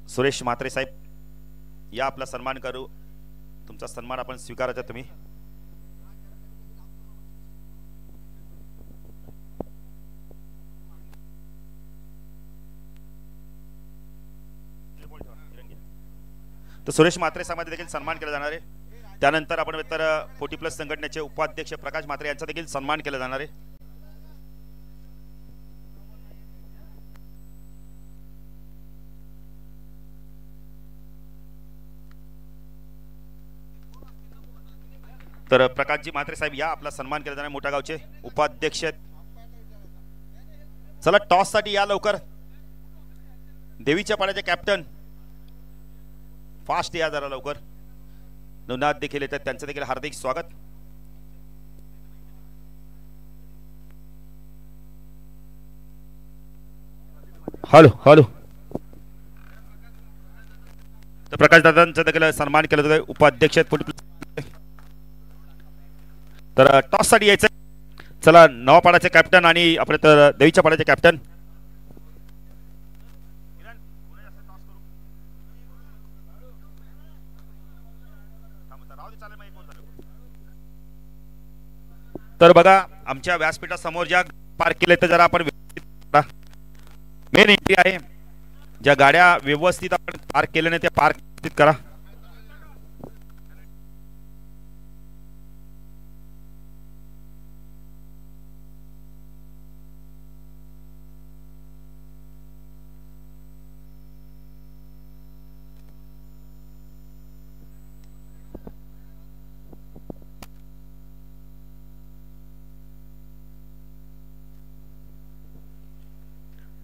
सुरेश म्हात्रे साहेब या आपला सन्मान करू. तुमचा सन्मान आपण स्वीकारायचा तुम्ही. तर सुरेश म्हात्रे साहेबांचा देखील सन्मान केला जाणार आहे. त्यानंतर आपण तर 40+ संघटनेचे उपाध्यक्ष प्रकाश म्हात्रे यांचा देखील सन्मान केला जाणार आहे. तर प्रकाशजी म्हात्रे साहेब या आपला सन्मान केला जाणार. मोठा गावचे उपाध्यक्ष. चला टॉस साठी या लवकर. देवीच्या पाड्याचे कॅप्टन फास्ट या जरा लवकर. नवनाथ देखील येतात त्यांचं देखील हार्दिक स्वागत. Hello hello. तर प्रकाश दादांचा देखील सन्मान केला जातोय. उपाध्यक्ष तर टॉस साठी यायचं. चला नवापाड्याचे कॅप्टन आणि आपण तर देवीच्या पाड्याचे कॅप्टन. तर बघा आमच्या व्यासपीठासमोर ज्या पार्क केले तर जरा आपण मेन एंट्री आहे. ज्या गाड्या व्यवस्थित आपण पार्क केल्या नाही त्या पार्क करा.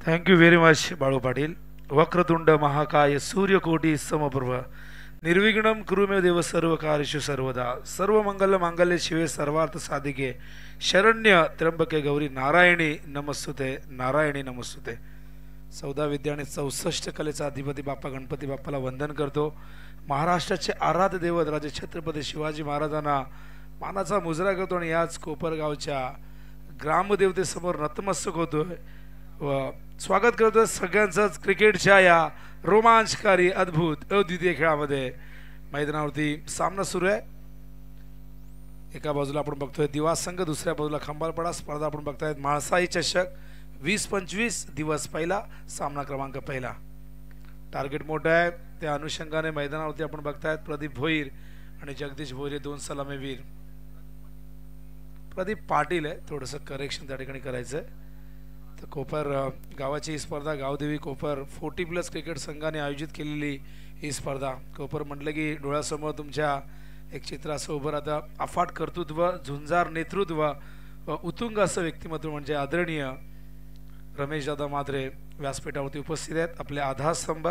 Thank you very much Balu Patil. वक्रतुंड महाकाय सूर्यकोटी समप्रभ निर्विघ्नं कुरु मे देव सर्व कार्येषु सर्वदा सर्व मंगल मांगल्ये शिवे सर्वार्थ साधिके शरण्य त्र्यंबके गौरी नारायणी नमस्तुते नारायणी नमस्तुते. 14 विद्या आणि 64 कलेचा अधिपती बाप्पा गणपती बाप्पाला वंदन करतो. महाराष्ट्राचे आराध्य दैवत राजे छत्रपती शिवाजी महाराजांना मानाचा मुजरा करतो आणि याच कोपरगावच्या ग्रामदेवतेसमोर नतमस्तक होतोय व स्वागत करतोय सगळ्यांचंच क्रिकेटच्या या रोमांचकारी अद्भुत अद्वितीय खेळामध्ये. मैदानावरती सामना सुरू आहे. एका बाजूला आपण बघतोय दिवा संघ, दुसऱ्या बाजूला खंबालपाडा. स्पर्धा आपण बघतायत म्हाळसाई चषक 20-25 दिवस पहिला, सामना क्रमांक पहिला. टार्गेट मोठं आहे, त्या अनुषंगाने मैदानावरती आपण बघतायत प्रदीप भोईर आणि जगदीश भोईर हे 2 सलामीवीर. प्रदीप पाटील आहे, थोडंसं करेक्शन त्या ठिकाणी करायचं आहे. तर कोपर गावाची ही स्पर्धा गावदेवी कोपर 40+ क्रिकेट संघाने आयोजित केलेली ही स्पर्धा. कोपर म्हटलं की डोळ्यासमोर तुमच्या एक चित्र असं उभं राहतं. अफाट कर्तृत्व, झुंजार नेतृत्व व उत्तुंग असं व्यक्तिमत्व म्हणजे आदरणीय रमेशदादा मात्रे व्यासपीठावरती उपस्थित आहेत. आपले आधारस्तंभ,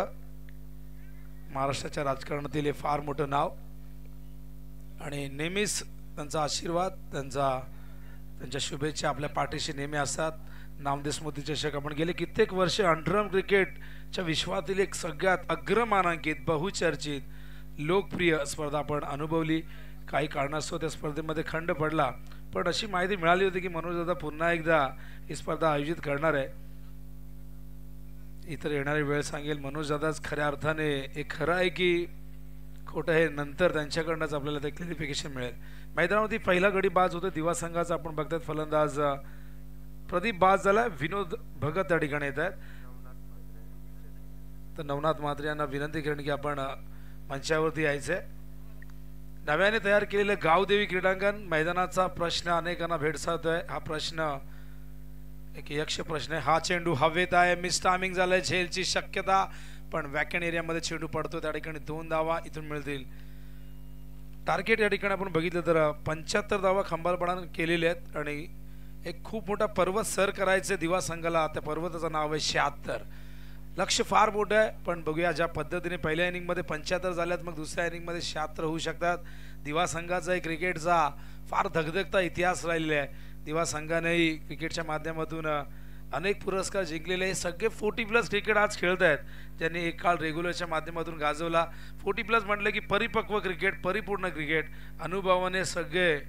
महाराष्ट्राच्या राजकारणातील हे फार मोठं नाव आणि नेहमीच त्यांचा आशीर्वाद, त्यांच्या शुभेच्छा आपल्या पाठीशी नेहमी असतात. नामदेव स्मृती चषक आपण गेले कित्येक वर्ष अंडरम क्रिकेटच्या विश्वातील एक सगळ्यात अग्रमानांकित, बहुचर्चित, लोकप्रिय स्पर्धा आपण अनुभवली. काही कारणास्तव त्या स्पर्धेमध्ये खंड पडला, पण अशी माहिती मिळाली होती की मनोजदादा पुन्हा एकदा ही स्पर्धा आयोजित करणार आहे. इतर येणारी वेळ सांगेल. मनोजदादाच खऱ्या अर्थाने हे खरं आहे की खोटं हे नंतर त्यांच्याकडनंच आपल्याला ते क्लॅरिफिकेशन मिळेल. मैदानावरती पहिला गडी बाज होतो दिवा संघाचा. आपण बघतात फलंदाज प्रदीप बाज झाला, विनोद भगत त्या ठिकाणी येत आहेत. तर नवनाथ म्हात्रे यांना विनंती करेन की आपण मंचावरती यायचंय. नव्याने तयार केलेलं गावदेवी क्रीडांगण मैदानाचा प्रश्न अनेकांना भेडसावतोय. हा प्रश्न एक यक्ष प्रश्न आहे. हा चेंडू हवेत आहे, मिस टायमिंग झालंय, झेलची शक्यता, पण वॅकन एरियामध्ये चेंडू पडतो, त्या ठिकाणी 2 धावा इथून मिळतील. टार्गेट या ठिकाणी आपण बघितलं तर 75 धावा खंबालपाडाने केलेले आहेत आणि एक खूप मोठा पर्वत सर करायचं दिवा संघाला. त्या पर्वताचं नाव आहे 76. लक्ष फार मोठं आहे, पण बघूया ज्या पद्धतीने पहिल्या इनिंगमध्ये 75 झाल्यात, मग दुसऱ्या इनिंगमध्ये 76 होऊ शकतात. दिवा संघाचा एक क्रिकेटचा फार धगधगता इतिहास राहिलेला आहे. दिवा संघानेही क्रिकेटच्या माध्यमातून अनेक पुरस्कार जिंकलेले. हे सगळे 40+ क्रिकेट आज खेळत आहेत, ज्यांनी एक काळ रेग्युलरच्या माध्यमातून गाजवला. 40+ म्हटलं की परिपक्व क्रिकेट, परिपूर्ण क्रिकेट, अनुभवाने सगळे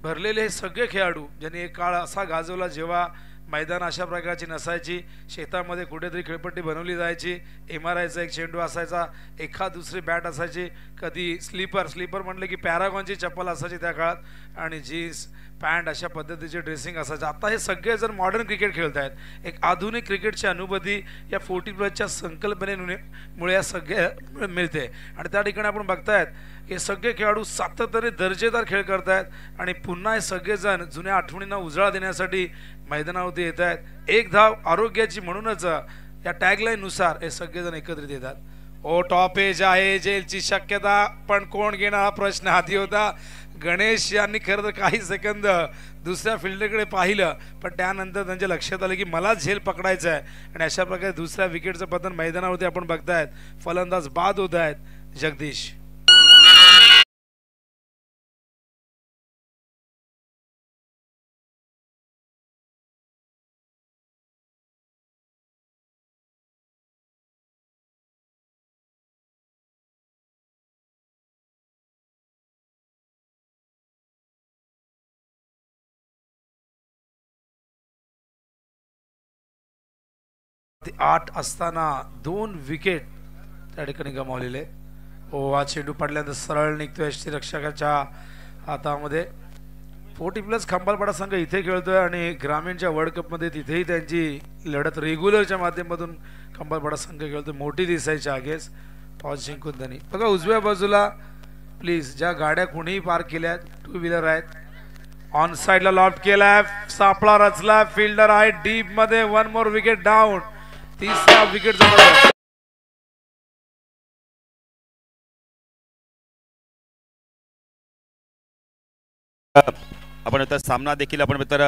भरलेले हे सगळे खेळाडू ज्यांनी एक काळ असा गाजवला जेव्हा मैदान अशा प्रकारची नसायची. शेतामध्ये कुठेतरी खेळपट्टी बनवली जायची, MRIचा एक चेंडू असायचा, एखाद दुसरी बॅट असायची, कधी स्लीपर म्हटलं की पॅरागॉनची चप्पल असायची त्या काळात, आणि जीन्स पॅन्ट अशा पद्धतीचे ड्रेसिंग असायचं. आता हे सगळे जर मॉडर्न क्रिकेट खेळत आहेत. एक आधुनिक क्रिकेटची अनुभूती या 40+च्या संकल्पनेमुळे या सगळ्या मिळते. आणि त्या ठिकाणी आपण बघतायत हे सगळे खेळाडू सातत्याने दर्जेदार खेळ करतायत आणि पुन्हा हे सगळेजण जुन्या आठवणींना उजाळा देण्यासाठी मैदानावरती येत आहेत. एक धाव आरोग्याची म्हणूनच या टॅगलाईननुसार हे सगळेजण एकत्रित येतात. टॉप एज आहे, जेलची शक्यता, पण कोण घेणार हा प्रश्न हाती होता. गणेश यांनी खरं तर काही सेकंद दुसऱ्या फिल्डरकडे पाहिलं, पण त्यानंतर त्यांच्या लक्षात आलं की मला झेल पकडायचं आहे आणि अशा प्रकारे दुसऱ्या विकेटचं पतन मैदानावरती आपण बघतायत. फलंदाज बाद होत आहेत जगदीश. ते 8 असताना 2 विकेट त्या ठिकाणी गमावलेले. हा चेंडू पडल्यानंतर सरळ निघतोय रक्षकाच्या हातामध्ये. 40+ खंबालपाडा संघ इथे खेळतोय आणि ग्रामीणच्या वर्ल्ड कपमध्ये तिथेही त्यांची लढत रेग्युलरच्या माध्यमातून खंबालपाडा संघ खेळतोय. मोठी दिसायची आगेस टॉस जिंकून त्यांनी. बघा उजव्या बाजूला प्लीज ज्या गाड्या कोणीही पार्क केल्या 2 व्हीलर आहेत, ऑन साइडला लॉफ्ट केलाय, सापळा रचला, फिल्डर आहे डीप मध्ये. 1 मोर विकेट डाऊन. 3रा विकेट. आपण तर सामना देखील आपण तर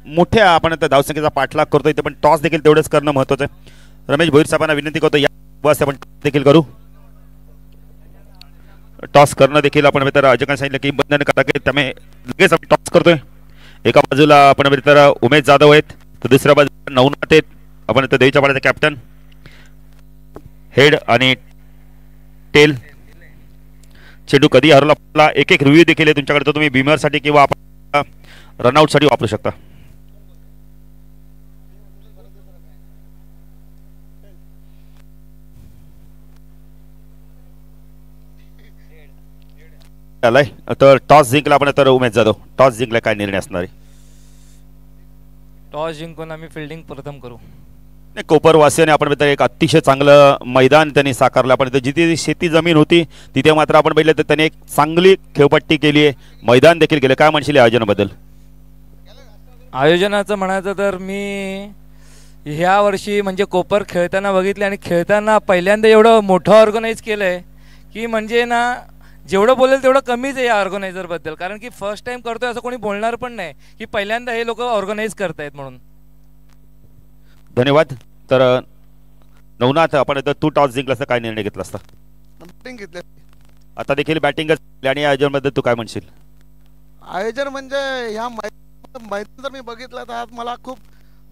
मोठ्या आपण तर धावसंख्येचा पाठलाग करतोय, ते पण टॉस देखील तेवढंच करणं महत्त्वाचं आहे. रमेश भोईर साहेबांना विनंती करतो या बस आपण देखील करू. टॉस करणं देखील आपण तर अजयकांत सांगितलं की बंधन करा की त्यामुळे लगेच आपण टॉस करतोय. एका बाजूला आपण तर उमेश जाधव आहेत, तर दुसऱ्या बाजूला नवनाथ आहेत. आपण तर देवीच्या पाड्याचा कॅप्टन. हेड आणि टेल चेंडू कधी हरवला. एक रिव्ह्यू देखील आहे तुमच्याकडे, तो तुम्ही बीमरसाठी किंवा आपण रनआउटसाठी वापरू शकता. आलाय तर टॉस जिंकला आपण तर उमेश जाधव टॉस जिंकला काय निर्णय असणार आहे? टॉस जिंकून आम्ही फिल्डिंग प्रथम करू. नाही कोपरवासियाने आपण बघितलं एक अतिशय चांगलं मैदान त्यांनी साकारलं. आपण जिथे शेती जमीन होती तिथे मात्र आपण बघितलं तर त्यांनी एक चांगली खेळपट्टी केली आहे, मैदान देखील केलं. काय म्हणशील या आयोजनाबद्दल? आयोजनाचं म्हणायचं तर मी ह्या वर्षी म्हणजे कोपर खेळताना बघितले आणि खेळताना पहिल्यांदा एवढं मोठं ऑर्गनाईज केलं आहे की म्हणजे ना जेवढं बोलेल तेवढं कमीच आहे या ऑर्गनायझरबद्दल. कारण की फर्स्ट टाइम करतोय असं कोणी बोलणार पण नाही की पहिल्यांदा हे लोक ऑर्गनाईज करतायत म्हणून. धन्यवाद. तर नवनाथ आपण तू टॉस जिंकला असता काय निर्णय घेतला असता? बॅटिंग घेतले. आता देखील बॅटिंगच आणि आयोजनाबद्दल तू काय म्हणशील? आयोजन म्हणजे ह्या मैदान जर मी बघितलं तर आज मला खूप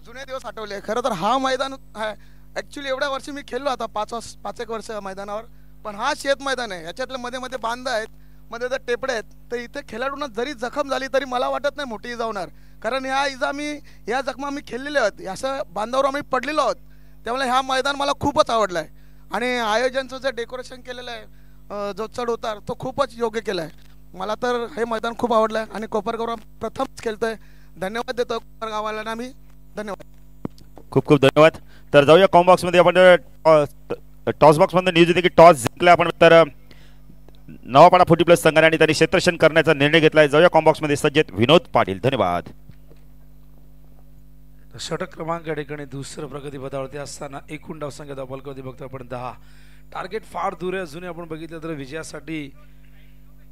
जुने दिवस आठवले. खरं तर हा मैदान ॲक्च्युली एवढ्या वर्षी मी खेळलो आता 5-1 वर्ष मैदानावर, पण हा शेत मैदान आहे. याच्यातले मध्ये मध्ये बांध आहेत, मध्ये तर टेपडे आहेत. तर इथे खेळाडूंना जरी जखम झाली तरी मला वाटत नाही मोठी इजा होणार, कारण ह्या इजा या जखमा आम्ही खेळलेल्या आहोत, अशा बांधावर आम्ही पडलेलो आहोत. त्यामुळे हा मैदान मला खूपच आवडला आहे आणि आयोजनचं जे डेकोरेशन केलेलं आहे, जो चढ उतार तो खूपच योग्य केला आहे. मला तर हे मैदान खूप आवडलं आहे आणि कोपरगाव प्रथमच खेळतोय. धन्यवाद देतो कोपरगावाला ना मी. धन्यवाद, खूप खूप धन्यवाद. तर जाऊया कॉम्बॉक्स मध्ये. आपण टॉस बॉक्स मध्ये न्यूज येते की टॉस जिंकला आपण तर नवापाडा 40+ संघाने आणि त्यांनी क्षेत्ररक्षण करण्याचा निर्णय घेतलाय. जाऊया कॉम्बॉक्स मध्ये सज्जत विनोद पाटील. धन्यवाद. षटक क्रमांक या ठिकाणी दुसरं प्रगतीपथावरती असताना एकूण धावसंख्या धावफलकावरती बघतो आपण 10. टार्गेट फार दूर आहे अजूनही. आपण बघितलं तर विजयासाठी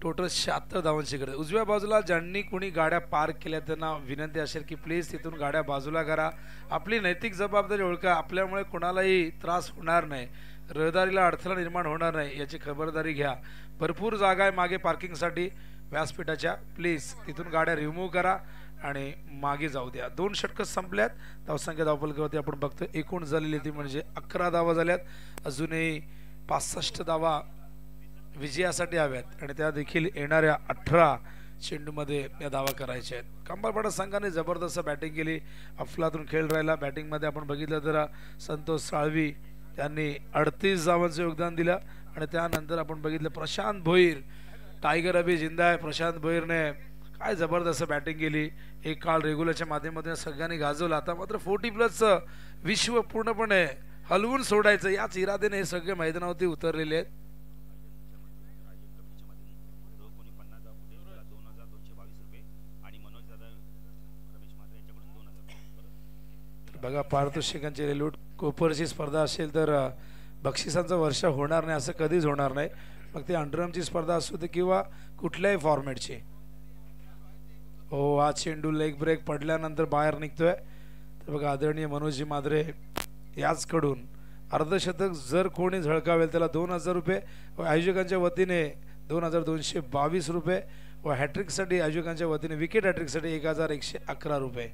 टोटल 76 धावांची गरज. उजव्या बाजूला ज्यांनी कोणी गाड्या पार्क केल्या त्यांना विनंती असेल की प्लीज तिथून गाड्या बाजूला करा. आपली नैतिक जबाबदारी ओळखा. आपल्यामुळे कोणालाही त्रास होणार नाही, रहदारीला अडथळा निर्माण होणार नाही याची खबरदारी घ्या. भरपूर जागा आहे मागे पार्किंगसाठी व्यासपीठाच्या. प्लीज तिथून गाड्या रिमूव्ह करा आणि मागे जाऊ द्या. 2 षटकं संपल्यात. धावसंख्या धावफलकावरती आपण बघतो एकूण झालेली ती म्हणजे 11 धावा झाल्यात. अजूनही 65 धावा विजयासाठी हव्यात आणि त्या देखील येणाऱ्या 18 चेंडूमध्ये या धावा करायच्या आहेत. कंबारपाडा संघाने जबरदस्त बॅटिंग केली, अफलातून खेळ राहिला. बॅटिंगमध्ये आपण बघितलं तर संतोष साळवी त्यांनी 38 धावांचं योगदान दिलं आणि त्यानंतर आपण बघितलं प्रशांत भोईर, टायगर अभि जिंदा आहे. प्रशांत भोईरने काय जबरदस्त बॅटिंग केली. एक काळ रेग्युलरच्या माध्यमातून सगळ्यांनी गाजवलं. आता मात्र 40+ विश्व पूर्णपणे हलवून सोडायचं याच इराद्याने हे सगळे मैदानावरती उतरलेले आहेत. बघा पारितोषिकांची लूट. कोपरची स्पर्धा असेल तर बक्षिसांचं वर्ष होणार नाही असं कधीच होणार नाही. मग ते अंडरआर्मची स्पर्धा असू दे किंवा कुठल्याही फॉर्मॅटची. हो, हा चेंडू लेग ब्रेक पडल्यानंतर बाहेर निघतोय. तर बघा आदरणीय मनोजजी माद्रे याचकडून अर्धशतक जर कोणी झळकावेल त्याला 2000 रुपये व आयोजकांच्या वतीने 2222 रुपये व हॅट्रिकसाठी आयोजकांच्या वतीने विकेट हॅट्रिकसाठी 1111 रुपये.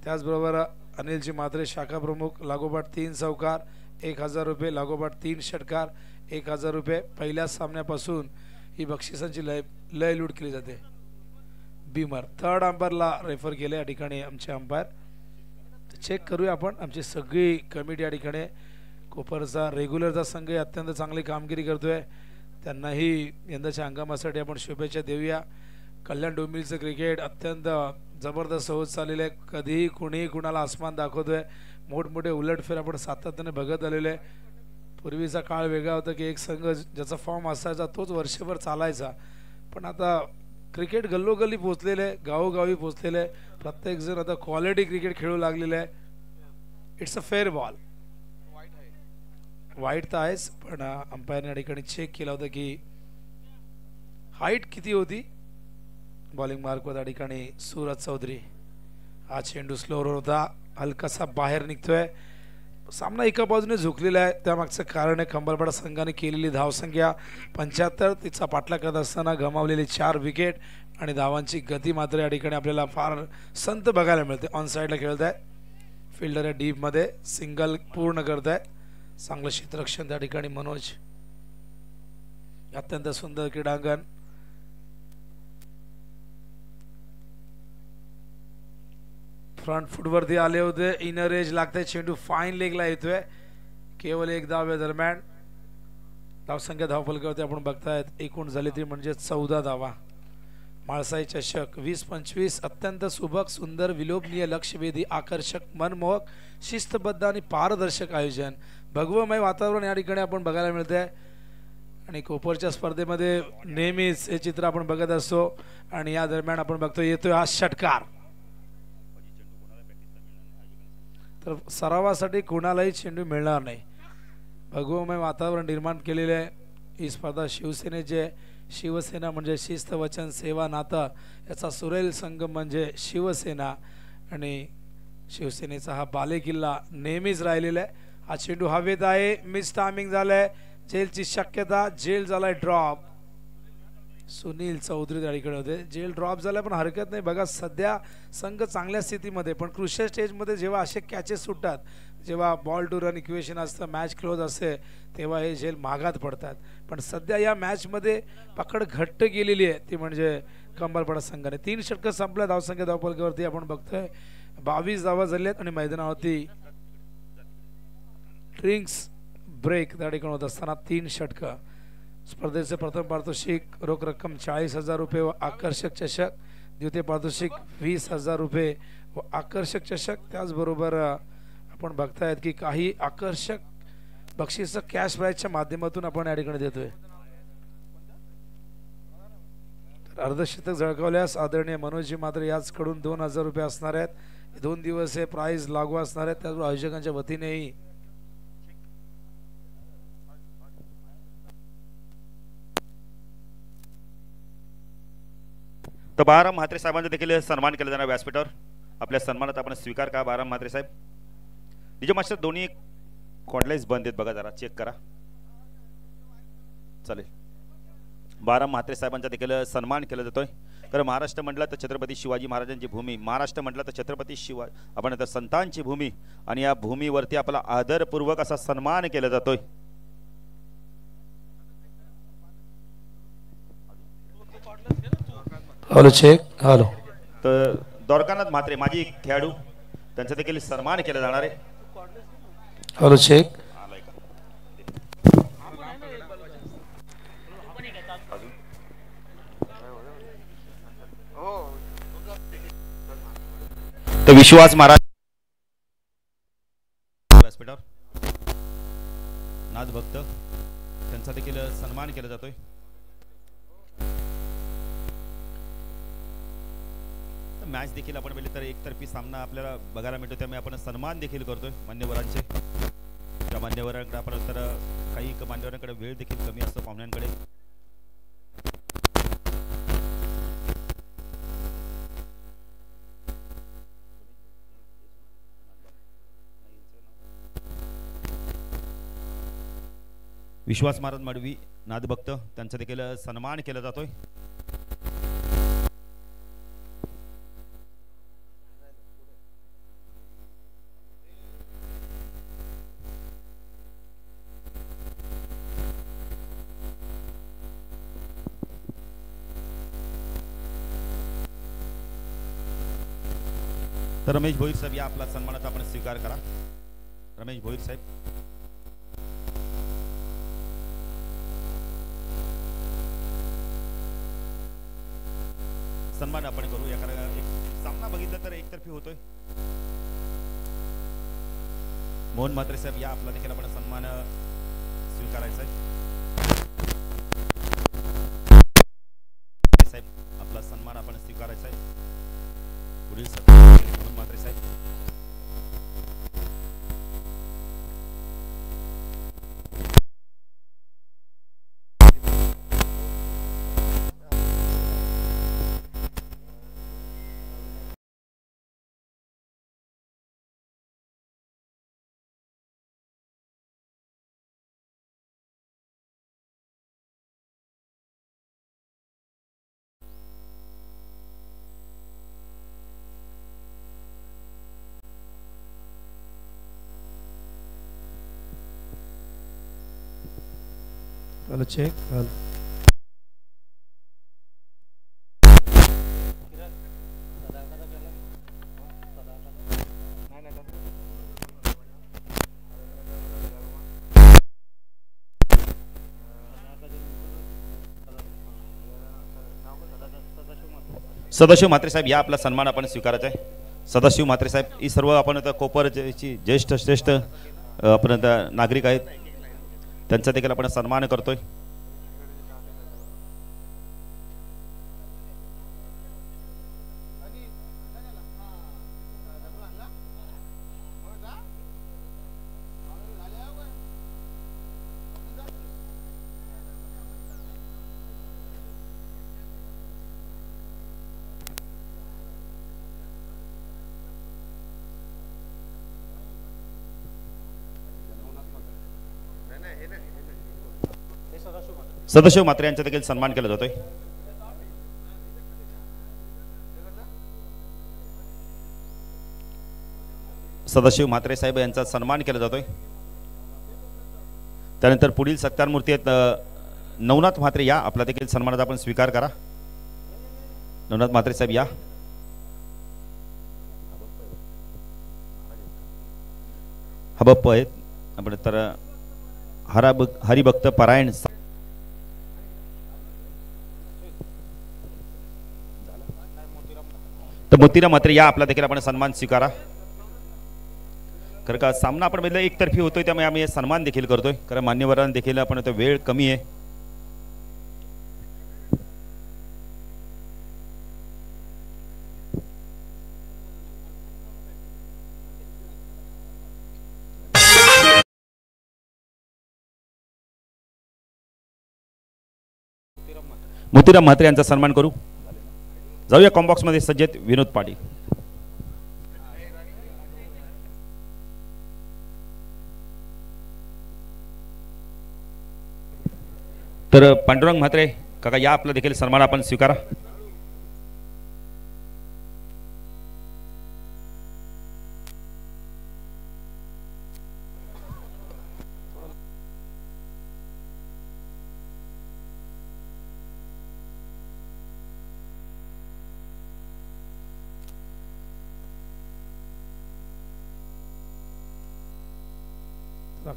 त्याचबरोबर अनिलजी मात्रे शाखा प्रमुख लागोपाठ 3 चौकार 1000 रुपये, लागोपाठ 3 षटकार 1000 रुपये. पहिल्या सामन्यापासून ही बक्षिसांची लय लूट केली जाते. बीमर थर्ड अंपायरला रेफर केले या ठिकाणी आमचे अंपायर. चेक करूया आपण. आमची सगळी कमिटी या ठिकाणी कोपरचा रेग्युलरचा संघ अत्यंत चांगली कामगिरी करतोय. त्यांनाही यंदाच्या हंगामासाठी आपण शुभेच्छा देऊया. कल्याण डोंबिवलीचं क्रिकेट अत्यंत जबरदस्त होत चाललेलं आहे. कधीही कुणीही कुणाला आसमान दाखवतोय. मोठमोठे उलटफेर आपण सातत्याने बघत आलेले आहे. पूर्वीचा काळ वेगळा होता की एक संघ ज्याचा फॉर्म असायचा तोच वर्षभर चालायचा, पण आता क्रिकेट गल्लोगल्ली पोचलेलं आहे, गावोगावी पोचलेलं आहे. प्रत्येकजण आता क्वालिटी क्रिकेट खेळू लागलेलं आहे. It's a fair ball. वाईट तर आहेच, पण अंपायरने या ठिकाणी चेक केला होता की हाईट किती होती. बॉलिंग मार्कवर या ठिकाणी सूरज चौधरी. हा चेंडू स्लोवर होता, हलकासा बाहेर निघतोय. सामना एका बाजूने झुकलेला आहे. त्यामागचं कारण आहे खंबाळपाडा संघाने केलेली धावसंख्या 75. तिचा पाठलाग करत असताना गमावलेली 4 विकेट आणि धावांची गती मात्र या ठिकाणी आपल्याला फार संत बघायला मिळते. ऑन साईडला खेळत आहे. फिल्डर या डीपमध्ये सिंगल पूर्ण करत आहे. चांगलं क्षेत्ररक्षण त्या ठिकाणी मनोज. अत्यंत सुंदर क्रीडांगण. फ्रंट फुटवरती आले होते. इनर एज लागतंय. चेंडू फाईन लेगला येतोय. केवळ 1 धावे दरम्यान धावसंख्या धावफलकावरती आपण बघतायत एकूण झाली ती म्हणजे 14 धावा. माळसाई चषक 20-25 अत्यंत सुबक सुंदर विलोभनीय लक्षवेधी आकर्षक मनमोहक शिस्तबद्ध आणि पारदर्शक आयोजन भगवमय वातावरण या ठिकाणी आपण बघायला मिळते आहे. आणि कोपरच्या स्पर्धेमध्ये नेहमीच हे चित्र आपण बघत असतो आणि या दरम्यान आपण बघतो येतोय हा षटकार. तर सरावासाठी कोणालाही चेंडू मिळणार नाही. भगवमय वातावरण निर्माण केलेले आहे. ही स्पर्धा शिवसेनेचे शिवसेना म्हणजे शिस्त वचन सेवा नातं याचा सुरेल संगम म्हणजे शिवसेना आणि शिवसेनेचा हा बालेकिल्ला नेहमीच राहिलेला आहे. हा चेंडू हवेत आहे. मिस टायमिंग झालंय. जेलची शक्यता. जेल झालाय ड्रॉप. सुनील चौधरी त्या ठिकाणी होते. जेल ड्रॉप झालाय पण हरकत नाही. बघा सध्या संघ चांगल्या स्थितीमध्ये पण क्रुशियल स्टेजमध्ये जेव्हा असे कॅचेस सुटतात जेव्हा बॉल टू रन इक्वेशन असतं मॅच क्लोज असते तेव्हा हे जेल महागात पडतात. पण सध्या या मॅचमध्ये पकड घट्ट गेलेली आहे ती म्हणजे कंबरपाडा संघाने. 3 षटकं संपल्या धावसंख्या धावफलकावरती आपण बघतोय 22 धावा झाल्यात आणि मैदानावरती ड्रिंक्स ब्रेक त्या ठिकाणी होत असताना 3 षटकं. स्पर्धेचे प्रथम पारितोषिक रोख रक्कम 40,000 रुपये व आकर्षक चषक. द्वितीय पारितोषिक 20,000 रुपये व आकर्षक चषक. त्याचबरोबर आपण बघतायत की काही आकर्षक बक्षीस कॅश प्राईजच्या माध्यमातून आपण या ठिकाणी देतोय. अर्धशतक झळकावल्यास आदरणीय मनोजी मात्र याचकडून 2,000 रुपये असणार आहेत. 2 दिवस हे प्राइज लागू असणार आहेत. त्याचबरोबर आयोजकांच्या वतीनेही तर बाळाराम म्हात्रे साहेबांचा देखील सन्मान केला जाणार व्यासपीठावर. आपल्या सन्मानात आपण स्वीकार करा बाळाराम म्हात्रे साहेब. डीजे मास्टर दोन्ही कॉडलाईज बंद आहेत बघा जरा चेक करा. चालेल. बाळाराम म्हात्रे साहेबांचा देखील सन्मान केला जातोय. कारण महाराष्ट्र म्हटलं तर छत्रपती शिवाजी महाराजांची भूमी. महाराष्ट्र म्हटलं तर छत्रपती आपण आता संतांची भूमी आणि या भूमीवरती आपला आदरपूर्वक असा सन्मान केला जातोय. Hello check. हॅलो. तर द्वारकानाथ म्हात्रे माजी खेळाडू त्यांचा देखील सन्मान केला जाणार आहे. Hello check. तर विश्वास महाराज व्यासपीठावर नाथ भक्त त्यांचा देखील सन्मान केला जातोय. मॅच देखील आपण बघितलं तर एकतर्फी सामना आपल्याला बघायला मिळतो त्यामुळे आपण सन्मान देखील करतोय मान्यवरांचे. त्या मान्यवरांकडे आपण तर काही मान्यवरांकडे वेळ देखील कमी असतो पाहुण्यांकडे. विश्वास महाराज मडवी नादभक्त त्यांचा देखील सन्मान केला जातोय. तर रमेश भोईर साहेब या आपला सन्मानाचा आपण स्वीकार करा. रमेश भोईर साहेब. सन्मान आपण करू. या कारण एक सामना बघितला तर एकतर्फी होतोय. मोहन म्हात्रे साहेब या आपला देखील आपण सन्मान स्वीकारायचा आहे. साहेब आपला सन्मान आपण स्वीकारायचा आहे. पुढील मोहन म्हात्रे साहेब. Hello check. Hello. Sadashiv Mhatre साहेब या आपला सन्मान आपण स्वीकारायचा आहे. सदाशिव म्हात्रे साहेब ही सर्व आपण आता कोपरची ज्येष्ठ श्रेष्ठ आपण आता नागरिक आहेत, त्यांचा देखील आपण सन्मान करतोय. सदाशिव म्हात्रे यांचा देखील सन्मान केला जातोय. सदाशिव म्हात्रे साहेब यांचा सन्मान केला जातोय. त्यानंतर पुढील सत्कार मूर्ती आहेत नवनाथ म्हात्रे, या आपला देखील सन्मानाचा आपण स्वीकार करा. नवनाथ म्हात्रे साहेब या. हबप्प आहेत आपण तर हरिभक्त पारायण तर मोतीराम म्हात्रे या आपला देखील आपण सन्मान स्वीकारा. कारण का सामना आपण बघितलं एकतर्फी होतोय, त्यामुळे आम्ही सन्मान देखील करतोय, कारण मान्यवरांना देखील आपण आता वेळ कमी आहे. मोतीराम म्हात्रे यांचा सन्मान करू. जाऊया कॉम्बॉक्स मध्ये सज्जेत विनोद पाटील. तर पांडुरंग म्हात्रे काका या आपला देखील सन्मान आपण स्वीकारा.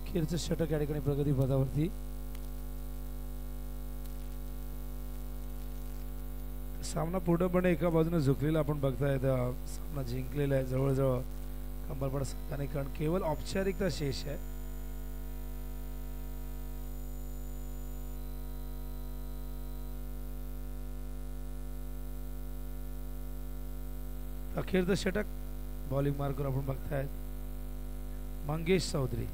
अखेरचं षटक या ठिकाणी प्रगती पदावरती. सामना पूर्णपणे एका बाजूने झुकलेला आपण बघताय. सामना जिंकलेला आहे जवळजवळ कंबरपाडा संघाने, कारण केवळ औपचारिकता शेष आहे. अखेरचं षटक बॉलिंग मार्कवर आपण बघताय मंगेश चौधरी.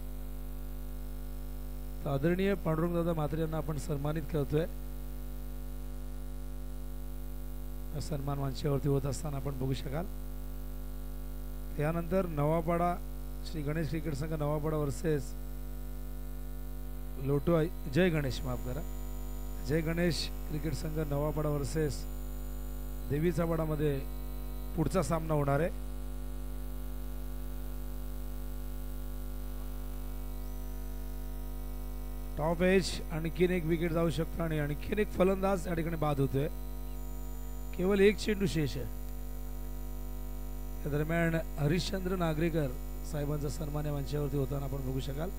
आदरणीय पांडुरंग दादा म्हात्रे यांना आपण सन्मानित करतोय. सन्मान मंचावरती होत असताना आपण बघू शकाल. त्यानंतर नवापाडा श्री गणेश क्रिकेट संघ नवापाडा वर्सेस लोटो जय गणेश, माफ करा, जय गणेश क्रिकेट संघ नवापाडा वर्सेस देवीचा पाडामध्ये पुढचा सामना होणार आहे. टॉप एज आणखीन एक विकेट जाऊ शकतो आणि आणखीन एक फलंदाज या ठिकाणी बाद होतोय. केवळ एक चेंडू शेष आहे. त्या दरम्यान हरिश्चंद्र नागरेकर साहेबांचा सन्मान या मंचावरती होताना आपण बघू शकाल.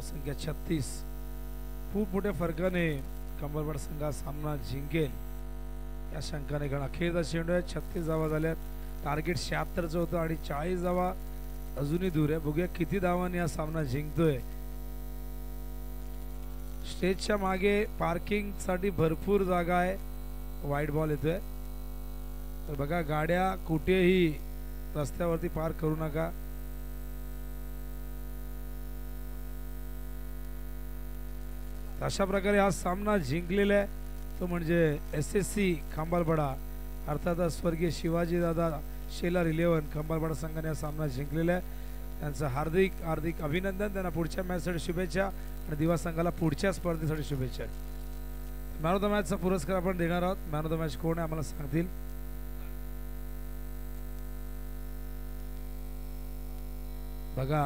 संख्या 36 खूप मोठ्या फरकाने कंबरपाडा संघ सामना जिंकेल या शंकाने, कारण अखेरचा चेंडू आहे. 36 धावा झाल्यात. टार्गेट 76चं होतं आणि 40 धावा अजूनही दूर आहे. बघूया किती धावांनी हा सामना जिंकतोय. स्टेजच्या मागे पार्किंग साठी भरपूर जागा आहे. वाईड बॉल येतोय. तर बघा, गाड्या कुठेही रस्त्यावरती पार्क करू नका. अशा प्रकारे हा सामना जिंकलेला आहे तो म्हणजे SSC खंबालपाडा, अर्थात स्वर्गीय शिवाजी दादा शेलार 11 खंबालपाडा संघाने हा सामना जिंकलेला आहे. त्यांचं हार्दिक हार्दिक अभिनंदन. त्यांना पुढच्या मॅचसाठी शुभेच्छा आणि दिवा संघाला पुढच्या स्पर्धेसाठी शुभेच्छा. मॅन ऑफ द मॅचचा पुरस्कार आपण देणार आहोत. मॅन ऑफ द मॅच कोण आहे आम्हाला सांगतील. बघा